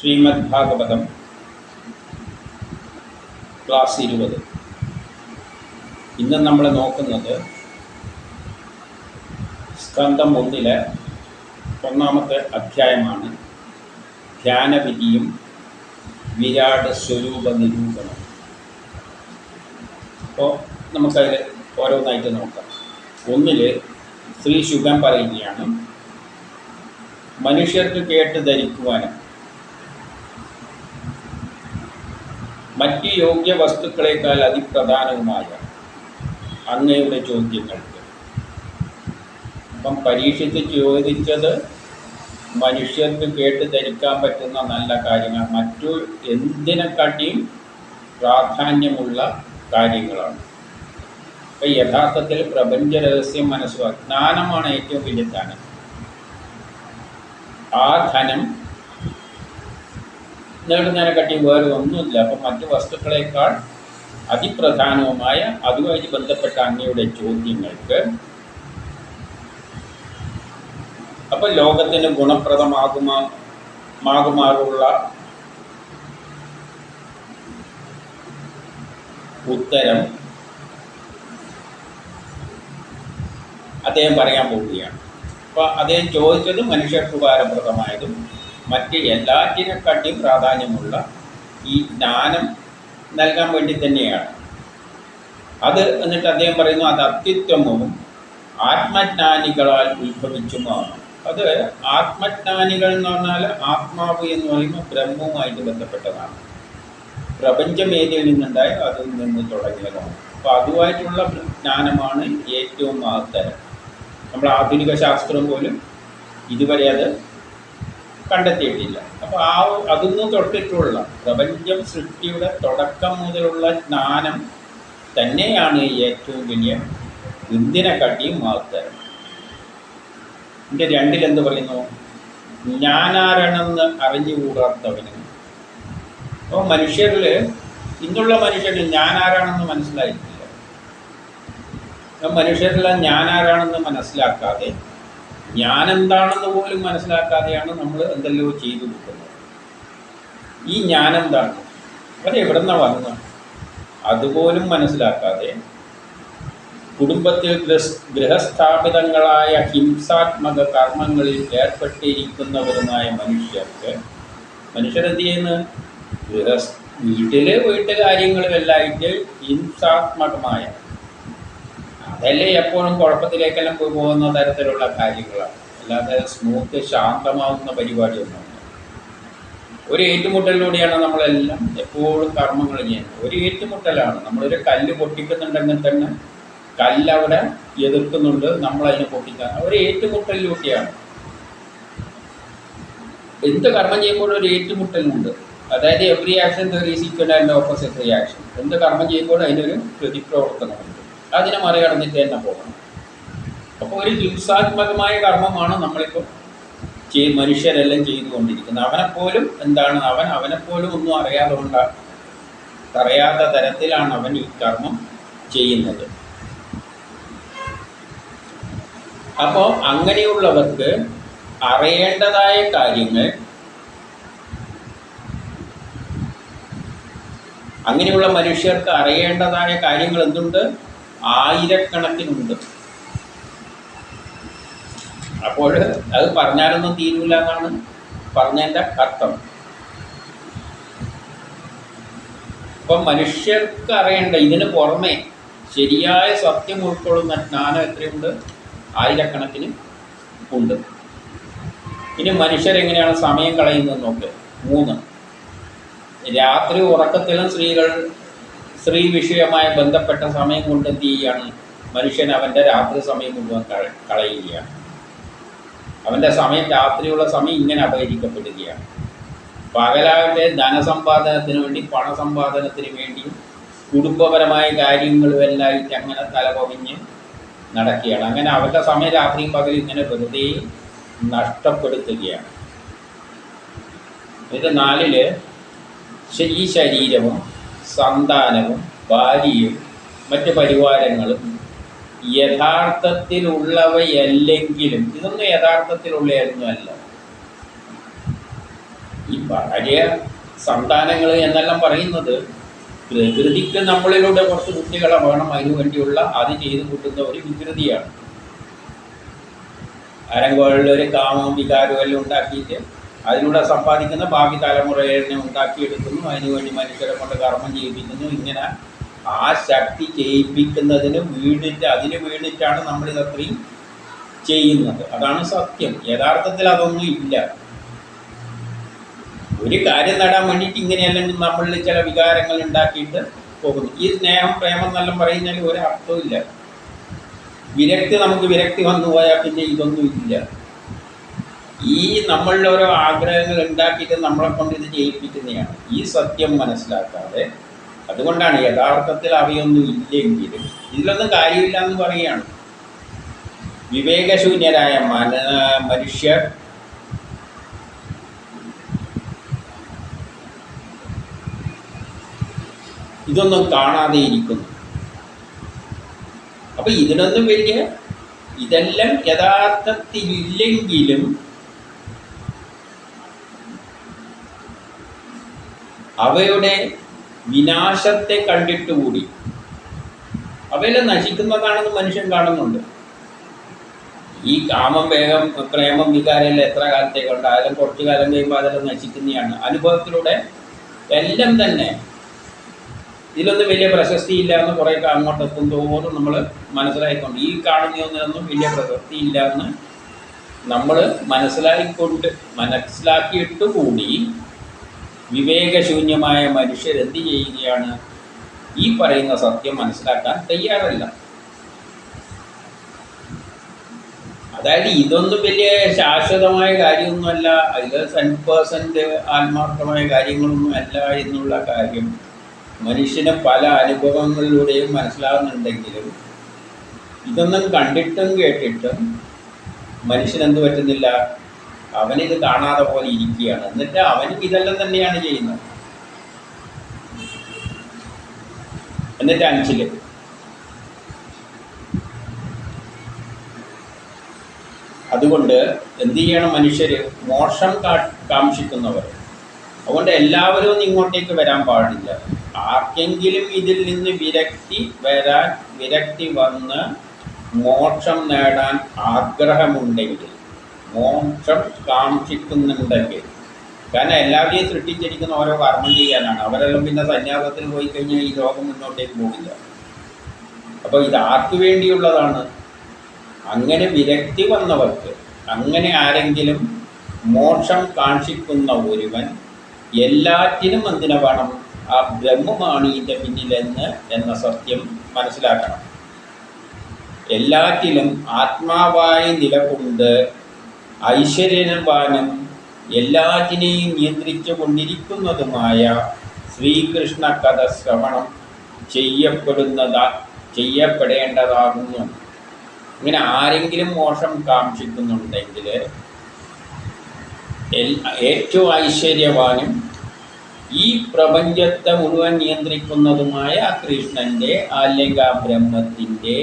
Shrimad Bhagavatam class 20. ഇന്ന് നമ്മൾ നോക്കുന്നത് സ്കന്ധം 1-ലെ 1-ാമത്തെ അധ്യായമാണ്. ധ്യാനവിധിയും വിരാട് സ്വരൂപ നിരൂപണം. അപ്പോൾ നമുക്കതിൽ ഓരോന്നായിട്ട് നോക്കാം. 1-ൽ ശ്രീ ശുഗൻ പറയുകയാണ്, മനുഷ്യർക്ക് കേട്ട് ധരിക്കുവാനും മറ്റ് യോഗ്യ വസ്തുക്കളേക്കാൾ അതിപ്രധാനവുമായ അങ്ങയുടെ ചോദ്യങ്ങൾക്ക്. അപ്പം പരീക്ഷിച്ച് ചോദിച്ചത് മനുഷ്യർക്ക് കേട്ട് ധരിക്കാൻ പറ്റുന്ന നല്ല കാര്യങ്ങൾ, മറ്റു എന്തിനെക്കാട്ടിയും പ്രാധാന്യമുള്ള കാര്യങ്ങളാണ്. അപ്പം യഥാർത്ഥത്തിൽ പ്രപഞ്ച രഹസ്യം മനസ്സിലാക്കുക, ജ്ഞാനമാണ് ഏറ്റവും വലിയ ധനം. ആ ധനം നേടുന്നതിനെക്കാട്ടി വേറെ ഒന്നുമില്ല. അപ്പം മറ്റു വസ്തുക്കളേക്കാൾ അതിപ്രധാനവുമായ അതുമായി ബന്ധപ്പെട്ട അങ്ങയുടെ ചോദ്യങ്ങൾക്ക് അപ്പം ലോകത്തിന് ഗുണപ്രദമാകുമാറുള്ള ഉത്തരം അദ്ദേഹം പറയാൻ പോവുകയാണ്. അപ്പോൾ അദ്ദേഹം ചോദിച്ചത് മനുഷ്യർക്ക് ഉപകാരപ്രദമായതും മറ്റ് എല്ലാറ്റിനെക്കാട്ടിയും പ്രാധാന്യമുള്ള ഈ ജ്ഞാനം നൽകാൻ വേണ്ടി തന്നെയാണ്. അത് എന്നിട്ട് അദ്ദേഹം പറയുന്നു, അത് അത്യുത്തമവും ആത്മജ്ഞാനികളാൽ ഉത്ഭവിച്ചുമാണ്. അത് ആത്മജ്ഞാനികൾ എന്ന് പറഞ്ഞാൽ ആത്മാവ് എന്ന് പറയുമ്പോൾ ബ്രഹ്മവുമായിട്ട് ബന്ധപ്പെട്ടതാണ്. പ്രപഞ്ചം ഏതിൽ നിന്നുണ്ടായ അതിൽ നിന്ന് തുടങ്ങിയതാണ്. അപ്പോൾ അതുമായിട്ടുള്ള ജ്ഞാനമാണ് ഏറ്റവും മഹത്തരം. നമ്മൾ ആധുനിക ശാസ്ത്രം പോലും ഇതുവരെ അത് കണ്ടെത്തിയിട്ടില്ല. അപ്പോൾ അതിന്ന് തൊട്ടിട്ടുള്ള പ്രപഞ്ചം സൃഷ്ടിയുടെ തുടക്കം മുതലുള്ള ജ്ഞാനം തന്നെയാണ് ഏറ്റവും വലിയ എന്തിനെക്കാട്ടിയും മഹത്തരം. എൻ്റെ 2-ൽ എന്ത് പറയുന്നു? ഞാനാരാണെന്ന് അറിഞ്ഞുകൂടാത്തവനും. അപ്പോൾ മനുഷ്യരിൽ ഇന്നുള്ള മനുഷ്യരിൽ ഞാനാരാണെന്ന് മനസ്സിലായിട്ടില്ല. മനുഷ്യരെല്ലാം ഞാനാരാണെന്ന് മനസ്സിലാക്കാതെ, ഞാനെന്താണെന്ന് പോലും മനസ്സിലാക്കാതെയാണ് നമ്മൾ എന്തെല്ലോ ചെയ്തു കൊടുക്കുന്നത്. ഈ ഞാനെന്താണ്, അത് എവിടെ നിന്നാണ് വന്നത് അതുപോലും മനസ്സിലാക്കാതെ കുടുംബത്തിൽ ഗൃഹസ്ഥാപിതങ്ങളായ ഹിംസാത്മക കർമ്മങ്ങളിൽ ഏർപ്പെട്ടിരിക്കുന്നവരുമായ മനുഷ്യരെന്ത് ചെയ്യുന്നു? വീട്ടുകാര്യങ്ങളിലെല്ലായിട്ട് ഹിംസാത്മകമായ, അതല്ലേ എപ്പോഴും കുഴപ്പത്തിലേക്കെല്ലാം പോയി പോകുന്ന തരത്തിലുള്ള കാര്യങ്ങളാണ്. അല്ലാതെ സ്മൂത്ത് ശാന്തമാവുന്ന പരിപാടിയൊന്നുമില്ല. ഒരു ഏറ്റുമുട്ടലിലൂടെയാണ് നമ്മളെല്ലാം എപ്പോഴും കർമ്മങ്ങൾ ചെയ്യുന്നത്. ഒരു ഏറ്റുമുട്ടലാണ്. നമ്മളൊരു കല്ല് പൊട്ടിക്കുന്നുണ്ടെങ്കിൽ തന്നെ കല്ലവിടെ എതിർക്കുന്നുണ്ട്, നമ്മളതിനെ പൊട്ടിക്കാൻ. ഒരു ഏറ്റുമുട്ടലിലൂടെയാണ്. എന്ത് കർമ്മം ചെയ്യുമ്പോഴും ഒരു ഏറ്റുമുട്ടലുണ്ട്. അതായത് every action there is equal and opposite reaction. എന്ത് കർമ്മം ചെയ്യുമ്പോഴും അതിനൊരു പ്രതിപ്രവർത്തനമുണ്ട്. അതിനെ മറികടന്നിട്ട് തന്നെ പോകണം. അപ്പോൾ ഒരു ഹിംസാത്മകമായ കർമ്മമാണ് നമ്മളിപ്പോൾ മനുഷ്യരെല്ലാം ചെയ്തുകൊണ്ടിരിക്കുന്നത്. അവനെപ്പോലും എന്താണ്, അവനെപ്പോലും ഒന്നും അറിയാത്ത തരത്തിലാണ് അവൻ ഈ കർമ്മം ചെയ്യുന്നത്. അപ്പോൾ അങ്ങനെയുള്ളവർക്ക് അറിയേണ്ടതായ കാര്യങ്ങൾ, അങ്ങനെയുള്ള മനുഷ്യർക്ക് അറിയേണ്ടതായ കാര്യങ്ങൾ എന്തുണ്ട്? ആയിരക്കണക്കിനുണ്ട്. അപ്പോൾ അത് പറഞ്ഞാലൊന്നും തീരൂല എന്നാണ് പറഞ്ഞതിൻ്റെ അർത്ഥം. അപ്പം മനുഷ്യർക്ക് അറിയേണ്ട ഇതിന് പുറമെ ശരിയായ സത്യം ഉൾക്കൊള്ളുന്ന ജ്ഞാനം എത്രയുണ്ട്? ആയിരക്കണക്കിന് ഉണ്ട്. ഇനി മനുഷ്യരെങ്ങനെയാണ് സമയം കളയുന്നത് നോക്ക്. 3, രാത്രി ഉറക്കത്തിലും സ്ത്രീ വിഷയമായി ബന്ധപ്പെട്ട സമയം കൊണ്ട് എന്ത് ചെയ്യുകയാണ്? മനുഷ്യൻ അവൻ്റെ രാത്രി സമയം മുഴുവൻ കളയുകയാണ്. അവൻ്റെ സമയം, രാത്രിയുള്ള സമയം ഇങ്ങനെ അപഹരിക്കപ്പെടുകയാണ്. പകലാകട്ടെ ധനസമ്പാദനത്തിന് വേണ്ടി, പണസമ്പാദനത്തിന് വേണ്ടിയും കുടുംബപരമായ കാര്യങ്ങളുമെല്ലാമായിട്ട് അങ്ങനെ തലപൊമിഞ്ഞ് നടക്കുകയാണ്. അങ്ങനെ അവരുടെ സമയം രാത്രിയും പകലും ഇങ്ങനെ വെറുതെ നഷ്ടപ്പെടുത്തുകയാണ്. ഇത് 4-ൽ ഈ ശരീരവും സന്താനവും ഭാര്യയും മറ്റ് പരിവാരങ്ങളും യഥാർത്ഥത്തിലുള്ളവയല്ലെങ്കിലും, ഇതൊന്നും യഥാർത്ഥത്തിലുള്ളതൊന്നുമല്ല. ഈ ഭാര്യ സന്താനങ്ങൾ എന്നെല്ലാം പറയുന്നത് പ്രകൃതിക്ക് നമ്മളിലൂടെ കുറച്ച് കുട്ടികളെ വേണം, അതിനു വേണ്ടിയുള്ള അത് ചെയ്തു കൂട്ടുന്ന ഒരു വികൃതിയാണ്. ആരെങ്കിലും കാമവും വികാരവും എല്ലാം ഉണ്ടാക്കിയിട്ട് അതിലൂടെ സമ്പാദിക്കുന്ന ഭാവി തലമുറയെ ഉണ്ടാക്കിയെടുക്കുന്നു, അതിനുവേണ്ടി മനുഷ്യരെ കൊണ്ട് കർമ്മം ചെയ്യിപ്പിക്കുന്നു. ഇങ്ങനെ ആ ശക്തി ചെയ്യിപ്പിക്കുന്നതിന് അതിന് വീണിട്ടാണ് നമ്മളിതത്രയും ചെയ്യുന്നത്. അതാണ് സത്യം. യഥാർത്ഥത്തിൽ അതൊന്നും ഇല്ല. ഒരു കാര്യം നേടാൻ വേണ്ടിയിട്ട് ഇങ്ങനെയല്ലെങ്കിൽ നമ്മളിൽ ചില വികാരങ്ങൾ ഉണ്ടാക്കിയിട്ട് പോകുന്നു. ഈ സ്നേഹം പ്രേമം എന്നെല്ലാം പറയുന്നതിൽ ഒരു അർത്ഥമില്ല. നമുക്ക് വിരക്തി വന്നു പോയാൽ പിന്നെ ഇതൊന്നും ഇല്ല. ഈ നമ്മളുടെ ഓരോ ആഗ്രഹങ്ങൾ ഉണ്ടാക്കിയിട്ട് നമ്മളെ കൊണ്ട് ഇത് ചെയ്യിപ്പിക്കുന്നതാണ്. ഈ സത്യം മനസ്സിലാക്കാതെ, അതുകൊണ്ടാണ് യഥാർത്ഥത്തിൽ അവയൊന്നും ഇല്ലെങ്കിലും ഇതിലൊന്നും കാര്യമില്ല എന്ന് പറയുകയാണ്. വിവേകശൂന്യരായ മനുഷ്യർ ഇതൊന്നും കാണാതെ ഇരിക്കുന്നു. അപ്പൊ ഇതിനൊന്നും ഇതെല്ലാം യഥാർത്ഥത്തിലില്ലെങ്കിലും അവയുടെ വിനാശത്തെ കണ്ടിട്ടുകൂടി അവയെല്ലാം നശിക്കുന്നതാണെന്ന് മനുഷ്യൻ കാണുന്നുണ്ട്. ഈ കാമം, വേഗം, പ്രേമം, വികാരമെല്ലാം എത്ര കാലത്തേക്കുണ്ടായാലും കുറച്ചു കാലം കഴിയുമ്പോൾ അതെല്ലാം നശിക്കുന്നതാണ്. അനുഭവത്തിലൂടെ എല്ലാം തന്നെ ഇതിലൊന്നും വലിയ പ്രശസ്തി ഇല്ല എന്ന് കുറേ അങ്ങോട്ട് എത്തും തോറും നമ്മൾ മനസ്സിലായിക്കൊണ്ട് ഈ കാണുന്നതൊന്നും വലിയ പ്രശസ്തി ഇല്ല എന്ന് നമ്മൾ മനസ്സിലാക്കിയിട്ട് കൂടി വിവേകശൂന്യമായ മനുഷ്യർ എന്ത് ചെയ്യുകയാണ്? ഈ പറയുന്ന സത്യം മനസ്സിലാക്കാൻ തയ്യാറല്ല. അതായത് ഇതൊന്നും വലിയ ശാശ്വതമായ കാര്യമൊന്നുമല്ല, അതിൽ 100% ആത്മാർത്ഥമായ കാര്യങ്ങളൊന്നും അല്ല എന്നുള്ള കാര്യം മനുഷ്യന് പല അനുഭവങ്ങളിലൂടെയും മനസ്സിലാകുന്നുണ്ടെങ്കിലും ഇതൊന്നും കണ്ടിട്ടും കേട്ടിട്ടും മനുഷ്യനെന്ത് പറ്റുന്നില്ല, അവനിത് കാണാതെ പോലെ ഇരിക്കുകയാണ്. എന്നിട്ട് അവനും ഇതെല്ലാം തന്നെയാണ് ചെയ്യുന്നത്. എന്നിട്ട് 5 അതുകൊണ്ട് എന്ത് ചെയ്യണം? മനുഷ്യർ മോക്ഷം കാക്ഷിക്കുന്നവർ. അതുകൊണ്ട് എല്ലാവരും ഇങ്ങോട്ടേക്ക് വരാൻ പാടില്ല. ആർക്കെങ്കിലും ഇതിൽ നിന്ന് വിരക്തി വന്ന് മോക്ഷം നേടാൻ ആഗ്രഹമുണ്ടെങ്കിൽ, മോക്ഷം കാക്ഷിക്കുന്നുണ്ടെങ്കിൽ, കാരണം എല്ലാവരെയും സൃഷ്ടിച്ചിരിക്കുന്ന ഓരോ കർമ്മം ചെയ്യാനാണ്. അവരെല്ലാം പിന്നെ സന്യാസത്തിൽ പോയി കഴിഞ്ഞാൽ ഈ ലോകം മുന്നോട്ടേക്ക് പോകില്ല. അപ്പോൾ ഇത് ആർക്ക് വേണ്ടിയുള്ളതാണ്? അങ്ങനെ വിരക്തി വന്നവർക്ക്, അങ്ങനെ ആരെങ്കിലും മോക്ഷം കാക്ഷിക്കുന്ന ഒരുവൻ എല്ലാറ്റിനും എന്തിനു വേണം? ആ ബ്രഹ്മമാണ് ഇതിൻ്റെ പിന്നിലെന്ന് എന്ന സത്യം മനസ്സിലാക്കണം. എല്ലാറ്റിലും ആത്മാവായി നിലകൊണ്ട് ഐശ്വര്യവാനും എല്ലാറ്റിനെയും നിയന്ത്രിച്ചു കൊണ്ടിരിക്കുന്നതുമായ ശ്രീകൃഷ്ണ കഥ ശ്രവണം ചെയ്യപ്പെടേണ്ടതാകുന്നു. ഇങ്ങനെ ആരെങ്കിലും മോക്ഷം കാക്ഷിക്കുന്നുണ്ടെങ്കിൽ ഏറ്റവും ഐശ്വര്യവാനും ഈ പ്രപഞ്ചത്തെ മുഴുവൻ നിയന്ത്രിക്കുന്നതുമായ കൃഷ്ണൻ്റെ അല്ലെങ്കിൽ ആ ബ്രഹ്മത്തിൻ്റെ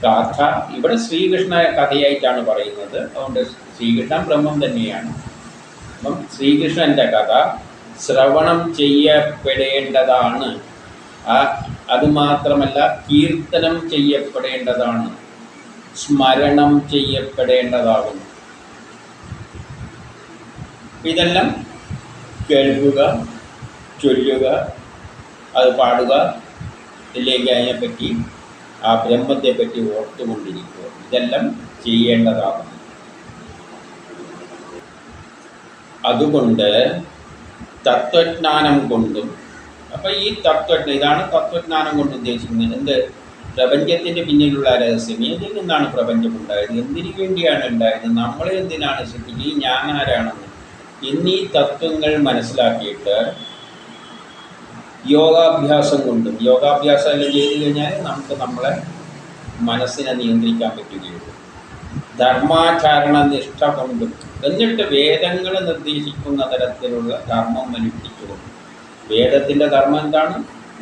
കഥ ഇവിടെ ശ്രീകൃഷ്ണ കഥയായിട്ടാണ് പറയുന്നത്. അതുകൊണ്ട് ശ്രീകൃഷ്ണൻ ബ്രഹ്മം തന്നെയാണ്. അപ്പം ശ്രീകൃഷ്ണൻ്റെ കഥ ശ്രവണം ചെയ്യപ്പെടേണ്ടതാണ്. അതുമാത്രമല്ല കീർത്തനം ചെയ്യപ്പെടേണ്ടതാണ്, സ്മരണം ചെയ്യപ്പെടേണ്ടതാകുന്നു. ഇതെല്ലാം കേൾക്കുക, ചൊല്ലുക, അത് പാടുക, അല്ലെങ്കിൽ അതിനെപ്പറ്റി ആ ബ്രഹ്മത്തെപ്പറ്റി ഓർത്തുകൊണ്ടിരിക്കുക, ഇതെല്ലാം ചെയ്യേണ്ടതാകുന്നു. അതുകൊണ്ട് തത്വജ്ഞാനം കൊണ്ടും, അപ്പം ഈ ഇതാണ് തത്വജ്ഞാനം കൊണ്ട് ഉദ്ദേശിക്കുന്നത്. എന്ത്? പ്രപഞ്ചത്തിൻ്റെ പിന്നിലുള്ള രഹസ്യം. ഇതിൽ നിന്നാണ് പ്രപഞ്ചം ഉണ്ടായത്, എന്തിനു വേണ്ടിയാണ് ഉണ്ടായത്, നമ്മളെ എന്തിനാണ് സൃഷ്ടിക്കുക, ഈ ഞാൻ ആരാണെന്ന് എന്നീ തത്വങ്ങൾ മനസ്സിലാക്കിയിട്ട് യോഗാഭ്യാസം കൊണ്ടും, യോഗാഭ്യാസം എല്ലാം ചെയ്തു കഴിഞ്ഞാൽ നമുക്ക് നമ്മളെ മനസ്സിനെ നിയന്ത്രിക്കാൻ പറ്റുകയുള്ളൂ. ധർമാചരണ നിഷ്ഠ കൊണ്ടും, എന്നിട്ട് വേദങ്ങൾ നിർദ്ദേശിക്കുന്ന തരത്തിലുള്ള ധർമ്മം അനുഷ്ഠിച്ചുകൊണ്ടും. വേദത്തിൻ്റെ ധർമ്മം എന്താണ്?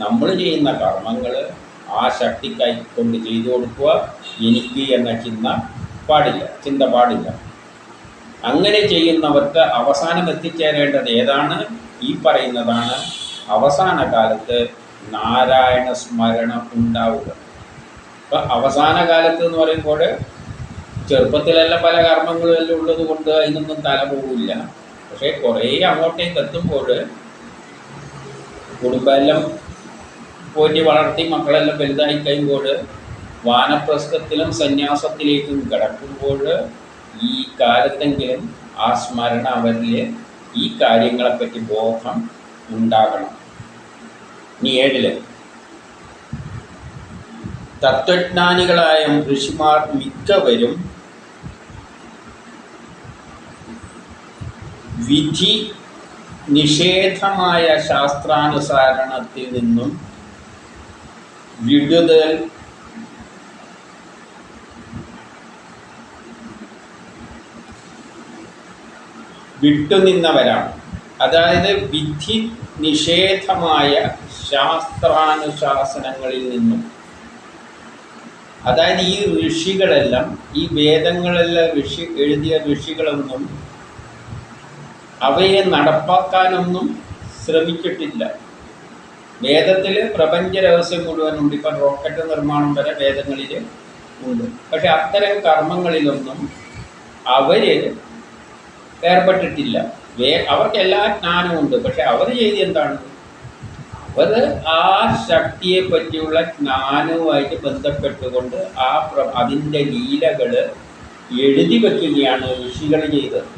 നമ്മൾ ചെയ്യുന്ന കർമ്മങ്ങൾ ആ ശക്തി കൈക്കൊണ്ട് ചെയ്തു കൊടുക്കുക. എനിക്ക് എന്ന ചിന്ത പാടില്ല. അങ്ങനെ ചെയ്യുന്നവർക്ക് അവസാനം എത്തിച്ചേരേണ്ടത് ഏതാണ്? ഈ പറയുന്നതാണ് അവസാന കാലത്ത് നാരായണ സ്മരണ ഉണ്ടാവുക. അപ്പം അവസാന കാലത്ത് എന്ന് പറയുമ്പോൾ ചെറുപ്പത്തിലെല്ലാം പല കർമ്മങ്ങളും എല്ലാം ഉള്ളത് കൊണ്ട് അതിനൊന്നും തല പോകില്ല. പക്ഷേ കുറേ അങ്ങോട്ടേക്ക് എത്തുമ്പോൾ കുടുംബമെല്ലാം പോറ്റി വളർത്തി മക്കളെല്ലാം വലുതായി കഴിയുമ്പോൾ വാനപ്രസ്ഥത്തിലും സന്യാസത്തിലേക്കും കിടക്കുമ്പോൾ ഈ കാലത്തെങ്കിലും ആ സ്മരണ അവരിൽ ഈ കാര്യങ്ങളെപ്പറ്റി ബോധം ഉണ്ടാകണം. ഇനി 7 തത്വജ്ഞാനികളായ ഋഷിമാർ മിക്കവരും വിധി നിഷേധമായ ശാസ്ത്രാനുസരണത്തിൽ നിന്നും വിട്ടുനിന്നവരാണ്. അതായത് വിധി നിഷേധമായ ശാസ്ത്രാനുശാസനങ്ങളിൽ നിന്നും, അതായത് ഈ ഋഷികളെല്ലാം, ഈ വേദങ്ങളെല്ലാം എഴുതിയ ഋഷികളൊന്നും അവയെ നടപ്പാക്കാനൊന്നും ശ്രമിച്ചിട്ടില്ല. വേദത്തിൽ പ്രപഞ്ച രഹസ്യം മുഴുവനുണ്ട്. ഇപ്പം റോക്കറ്റ് നിർമ്മാണം വരെ വേദങ്ങളിൽ ഉണ്ട്. പക്ഷെ അത്തരം കർമ്മങ്ങളിലൊന്നും അവർ ഏർപ്പെട്ടിട്ടില്ല. അവർക്ക് എല്ലാ ജ്ഞാനമുണ്ട്. പക്ഷെ അവർ ചെയ്ത് എന്താണ്? അവർ ആ ശക്തിയെ പറ്റിയുള്ള ജ്ഞാനവുമായിട്ട് ബന്ധപ്പെട്ടുകൊണ്ട് അതിൻ്റെ ലീലകൾ എഴുതി വയ്ക്കുകയാണ് ഋഷികൾ ചെയ്തത്.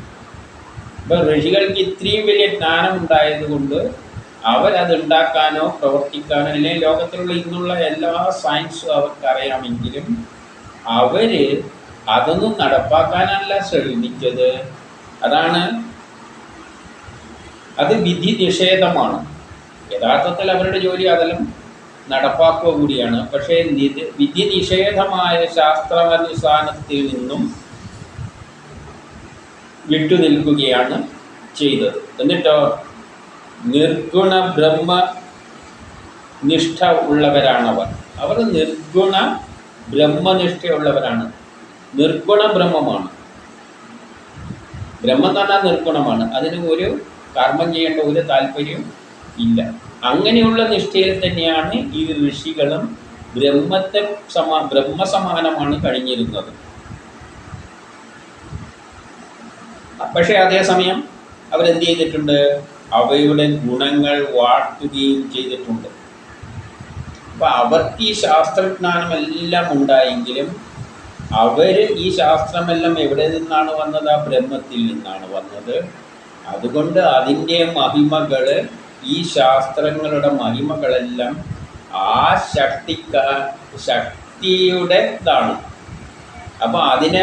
ഇപ്പം ഋഷികൾക്ക് ഇത്രയും വലിയ ജ്ഞാനം ഉണ്ടായതുകൊണ്ട് അവരതുണ്ടാക്കാനോ പ്രവർത്തിക്കാനോ, അല്ലെങ്കിൽ ലോകത്തിലുള്ള ഇന്നുള്ള എല്ലാ സയൻസും അവർക്കറിയാമെങ്കിലും അവർ അതൊന്നും നടപ്പാക്കാനല്ല ശ്രമിച്ചത്. അത് വിധി നിഷേധമാണ്. യഥാർത്ഥത്തിൽ അവരുടെ ജോലി അതെല്ലാം നടപ്പാക്കുക കൂടിയാണ്. പക്ഷേ വിധി നിഷേധമായ ശാസ്ത്രാനുഷ്ഠാനത്തിൽ നിന്നും വിട്ടുനിൽക്കുകയാണ് ചെയ്തത്. എന്നിട്ടോ നിർഗുണ ബ്രഹ്മനിഷ്ഠ ഉള്ളവരാണവർ. അവർ നിർഗുണ ബ്രഹ്മനിഷ്ഠയുള്ളവരാണ്. നിർഗുണ ബ്രഹ്മമാണ്. ബ്രഹ്മം എന്ന് പറഞ്ഞാൽ നിർഗുണമാണ്. അതിന് ഒരു കർമ്മം ചെയ്യേണ്ട ഒരു താല്പര്യവും ഇല്ല. അങ്ങനെയുള്ള നിഷ്ഠയിൽ തന്നെയാണ് ഈ ഋഷികളും ബ്രഹ്മസമാനമാണ് കഴിഞ്ഞിരുന്നത്. പക്ഷേ അതേസമയം അവരെന്ത് ചെയ്തിട്ടുണ്ട്? അവയുടെ ഗുണങ്ങൾ വാഴ്ത്തുകയും ചെയ്തിട്ടുണ്ട്. അപ്പം അവർക്ക് ഈ ശാസ്ത്രജ്ഞാനമെല്ലാം ഉണ്ടായെങ്കിലും അവർ ഈ ശാസ്ത്രമെല്ലാം എവിടെ നിന്നാണ് വന്നത്? ആ ബ്രഹ്മത്തിൽ നിന്നാണ് വന്നത്. അതുകൊണ്ട് അതിൻ്റെ മഹിമകൾ, ഈ ശാസ്ത്രങ്ങളുടെ മഹിമകളെല്ലാം ആ ശക്തിയുടെ ഇതാണ്. അപ്പം അതിനെ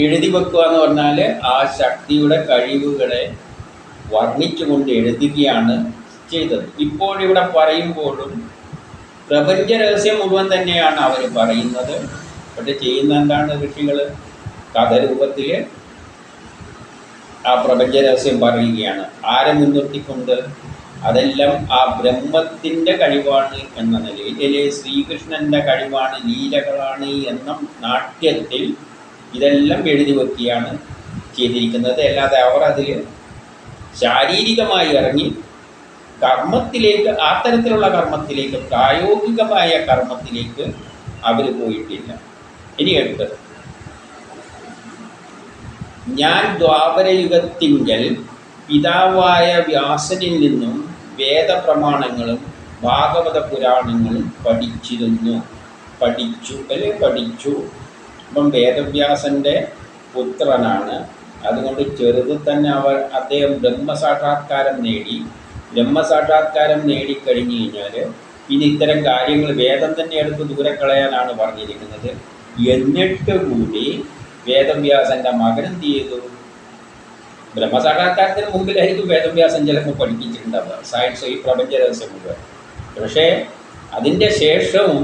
എഴുതി വെക്കുക എന്ന് പറഞ്ഞാൽ ആ ശക്തിയുടെ കഴിവുകളെ വർണ്ണിച്ചുകൊണ്ട് എഴുതുകയാണ് ചെയ്തത്. ഇപ്പോഴിവിടെ പറയുമ്പോഴും പ്രപഞ്ച രഹസ്യം മുഴുവൻ തന്നെയാണ് അവർ പറയുന്നത്. പക്ഷെ ചെയ്യുന്ന എന്താണ്? ഋഷികൾ കഥരൂപത്തിൽ ആ പ്രപഞ്ച രഹസ്യം പറയുകയാണ്. ആരെ മുൻനിർത്തിക്കൊണ്ട്? അതെല്ലാം ആ ബ്രഹ്മത്തിൻ്റെ കഴിവാണ് എന്ന നിലയിൽ, അല്ലെങ്കിൽ ശ്രീകൃഷ്ണൻ്റെ കഴിവാണ്, ലീലകളാണ് എന്ന നാട്യത്തിൽ ഇതെല്ലാം എഴുതി വയ്ക്കുകയാണ് ചെയ്തിരിക്കുന്നത്. അല്ലാതെ അവർ അതിൽ ശാരീരികമായി ഇറങ്ങി കർമ്മത്തിലേക്ക്, ആ തരത്തിലുള്ള കർമ്മത്തിലേക്ക്, പ്രായോഗികമായ കർമ്മത്തിലേക്ക് അവർ പോയിട്ടില്ല. ഇനി 8, ഞാൻ ദ്വാപരയുഗത്തിങ്കൽ പിതാവായ വ്യാസനിൽ നിന്നും വേദപ്രമാണങ്ങളും ഭാഗവത പുരാണങ്ങളും പഠിച്ചു. ഇപ്പം വേദവ്യാസൻ്റെ പുത്രനാണ്. അതുകൊണ്ട് ചെറുതിൽ തന്നെ അദ്ദേഹം ബ്രഹ്മസാക്ഷാത്കാരം നേടിക്കഴിഞ്ഞു കഴിഞ്ഞാൽ പിന്നെ ഇത്തരം കാര്യങ്ങൾ വേദം തന്നെ എടുത്ത് ദൂരെ കളയാനാണ് പറഞ്ഞിരിക്കുന്നത്. എന്നിട്ട് കൂടി വേദവ്യാസൻ്റെ മകൻ എന്ത് ചെയ്തു? ബ്രഹ്മസാക്ഷാത്കാരത്തിന് മുമ്പിലായിരിക്കും വേദവ്യാസൻ ചിലപ്പോൾ പഠിപ്പിച്ചിട്ടുണ്ടാവുക സയൻസ്, ഈ പ്രപഞ്ച രഹസ്യം മുഴുവൻ. പക്ഷേ അതിൻ്റെ ശേഷവും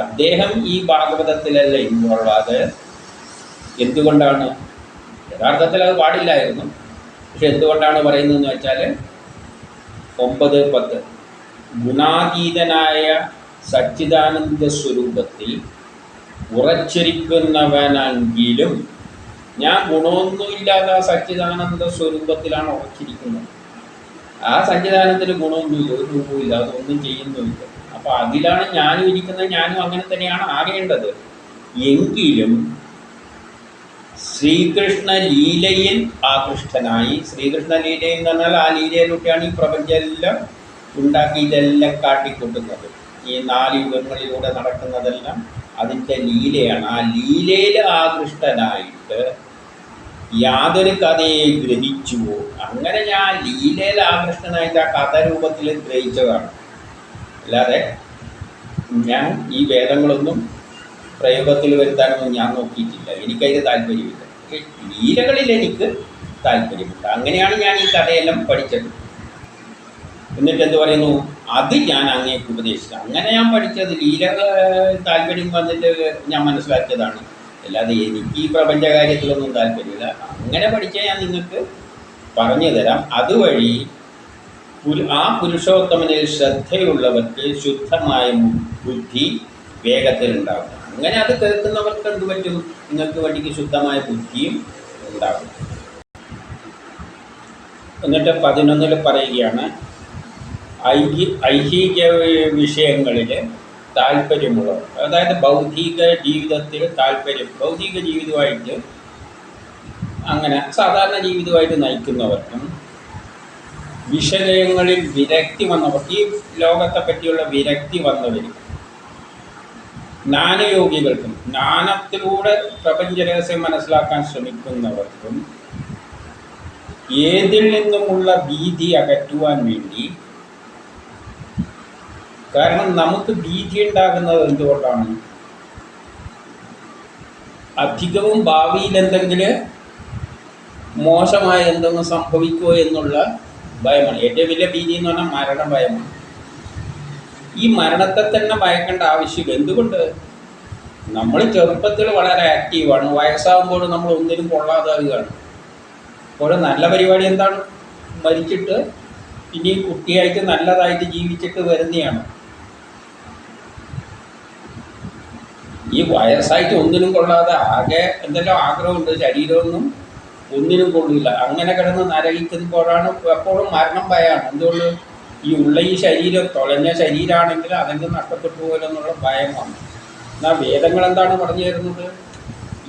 അദ്ദേഹം ഈ ഭാഗവതത്തിലല്ല ഇൻവോൾവാത്. എന്തുകൊണ്ടാണ്? യഥാർത്ഥത്തിൽ അത് പാടില്ലായിരുന്നു. പക്ഷെ എന്തുകൊണ്ടാണ് പറയുന്നതെന്ന് വെച്ചാൽ 9-10 ഗുണാതീതനായ സച്ചിദാനന്ദ സ്വരൂപത്തിൽ ഉറച്ചിരിക്കുന്നവനെങ്കിലും ഞാൻ ഗുണമൊന്നുമില്ലാതെ ആ സച്ചിദാനന്ദ സ്വരൂപത്തിലാണ് ഉറച്ചിരിക്കുന്നത്. ആ സച്ചിദാനന്ദത്തിന് ഗുണമൊന്നുമില്ല, ഒരു രൂപമില്ല, അതൊന്നും ചെയ്യുന്നുമില്ല. അപ്പോൾ അതിലാണ് ഞാനും ഇരിക്കുന്നത്. ഞാനും അങ്ങനെ തന്നെയാണ് ആകേണ്ടത്. എങ്കിലും ശ്രീകൃഷ്ണ ലീലയിൽ ആകൃഷ്ടനായി, ശ്രീകൃഷ്ണ ലീലയിൽ എന്ന് പറഞ്ഞാൽ ആ ലീലയിലൂടെയാണ് ഈ പ്രപഞ്ചമെല്ലാം ഉണ്ടാക്കി ഇതെല്ലാം കാട്ടിക്കൂട്ടുന്നത്. ഈ 4 യുഗങ്ങളിലൂടെ നടക്കുന്നതെല്ലാം അതിൻ്റെ ലീലയാണ്. ആ ലീലയിൽ ആകൃഷ്ടനായിട്ട് യാതൊരു കഥയെ ഗ്രഹിച്ചുവോ, അങ്ങനെ ഞാൻ ലീലയിൽ ആകൃഷ്ടനായിട്ട് ആ കഥാരൂപത്തിൽ ഗ്രഹിച്ചതാണ്. അല്ലാതെ ഞാൻ ഈ വേദങ്ങളൊന്നും പ്രയോഗത്തിൽ വരുത്താനൊന്നും ഞാൻ നോക്കിയിട്ടില്ല. എനിക്കതിന് താല്പര്യമില്ല. ലീലകളിൽ എനിക്ക് താല്പര്യമില്ല. അങ്ങനെയാണ് ഞാൻ ഈ കഥയെല്ലാം പഠിച്ചത്. എന്നിട്ട് എന്ത് പറയുന്നു, അത് ഞാൻ അങ്ങേക്ക് ഉപദേശിച്ചു. അങ്ങനെ ഞാൻ പഠിച്ചത് ലീല താല്പര്യം വന്നിട്ട് ഞാൻ മനസ്സിലാക്കിയതാണ്. അല്ലാതെ എനിക്ക് ഈ പ്രപഞ്ചകാര്യത്തിലൊന്നും താല്പര്യമില്ല. അങ്ങനെ പഠിച്ചാൽ ഞാൻ നിങ്ങൾക്ക് പറഞ്ഞു തരാം. അതുവഴി ആ പുരുഷോത്തമനിൽ ശ്രദ്ധയുള്ളവർക്ക് ശുദ്ധമായ ബുദ്ധി വേഗത്തിലുണ്ടാകും. അങ്ങനെ അത് കേൾക്കുന്നവർക്ക് എന്ത് പറ്റും, നിങ്ങൾക്ക് വേണ്ടിക്ക് ശുദ്ധമായ ബുദ്ധിയും ഉണ്ടാകും. എന്നിട്ട് 11 പറയുകയാണ്, ഐഹിക വിഷയങ്ങളിൽ താല്പര്യമുള്ളവർ, അതായത് ഭൗതിക ജീവിതത്തിൽ താല്പര്യം, ഭൗതിക ജീവിതമായിട്ട് അങ്ങനെ സാധാരണ ജീവിതമായിട്ട് നയിക്കുന്നവർക്കും വിഷയങ്ങളിൽ വിരക്തി വന്നവർക്ക്, ഈ ലോകത്തെ പറ്റിയുള്ള വിരക്തി വന്നവർക്കും, ജ്ഞാനയോഗികൾക്കും, ജ്ഞാനത്തിലൂടെ പ്രപഞ്ചരഹസ്യം മനസ്സിലാക്കാൻ ശ്രമിക്കുന്നവർക്കും ഏതിൽ നിന്നുമുള്ള ഭീതി അകറ്റുവാൻ വേണ്ടി. കാരണം നമുക്ക് ഭീതി ഉണ്ടാകുന്നത് എന്തുകൊണ്ടാണ്? അധികവും ഭാവിയിൽ എന്തെങ്കിലും മോശമായ എന്തെങ്കിലും സംഭവിക്കുമോ എന്നുള്ള ഭയമാണ്. ഏറ്റവും വലിയ ഭീതി എന്ന് പറഞ്ഞാൽ മരണ ഭയമാണ്. ഈ മരണത്തെ തന്നെ ഭയക്കേണ്ട ആവശ്യമില്ല. എന്തുകൊണ്ട്? നമ്മൾ ചെറുപ്പത്തിൽ വളരെ ആക്റ്റീവാണ്, വയസ്സാകുമ്പോൾ നമ്മൾ ഒന്നിനും കൊള്ളാതാവുകയാണ്. അപ്പോൾ നല്ല പരിപാടി എന്താണ്? മരിച്ചിട്ട് ഇനി കുട്ടിയായിട്ട് നല്ലതായിട്ട് ജീവിച്ചിട്ട് വരുന്നതാണ്. ഈ വയസ്സായിട്ട് ഒന്നിനും കൊള്ളാതെ ആകെ എന്തെല്ലാം ആഗ്രഹമുണ്ട്, ശരീരമൊന്നും ഒന്നിനും കൊള്ളില്ല, അങ്ങനെ കിടന്ന് നരകിക്കുമ്പോഴാണ് എപ്പോഴും മരണം ഭയമാണ്. എന്തുകൊണ്ട്? ഈ ഉള്ള ഈ ശരീരം, തൊലഞ്ഞ ശരീരമാണെങ്കിൽ അതെങ്കിലും നഷ്ടപ്പെട്ടു പോലെന്നുള്ള ഭയമാണ്. എന്നാൽ വേദങ്ങൾ എന്താണ് പറഞ്ഞു തരുന്നത്?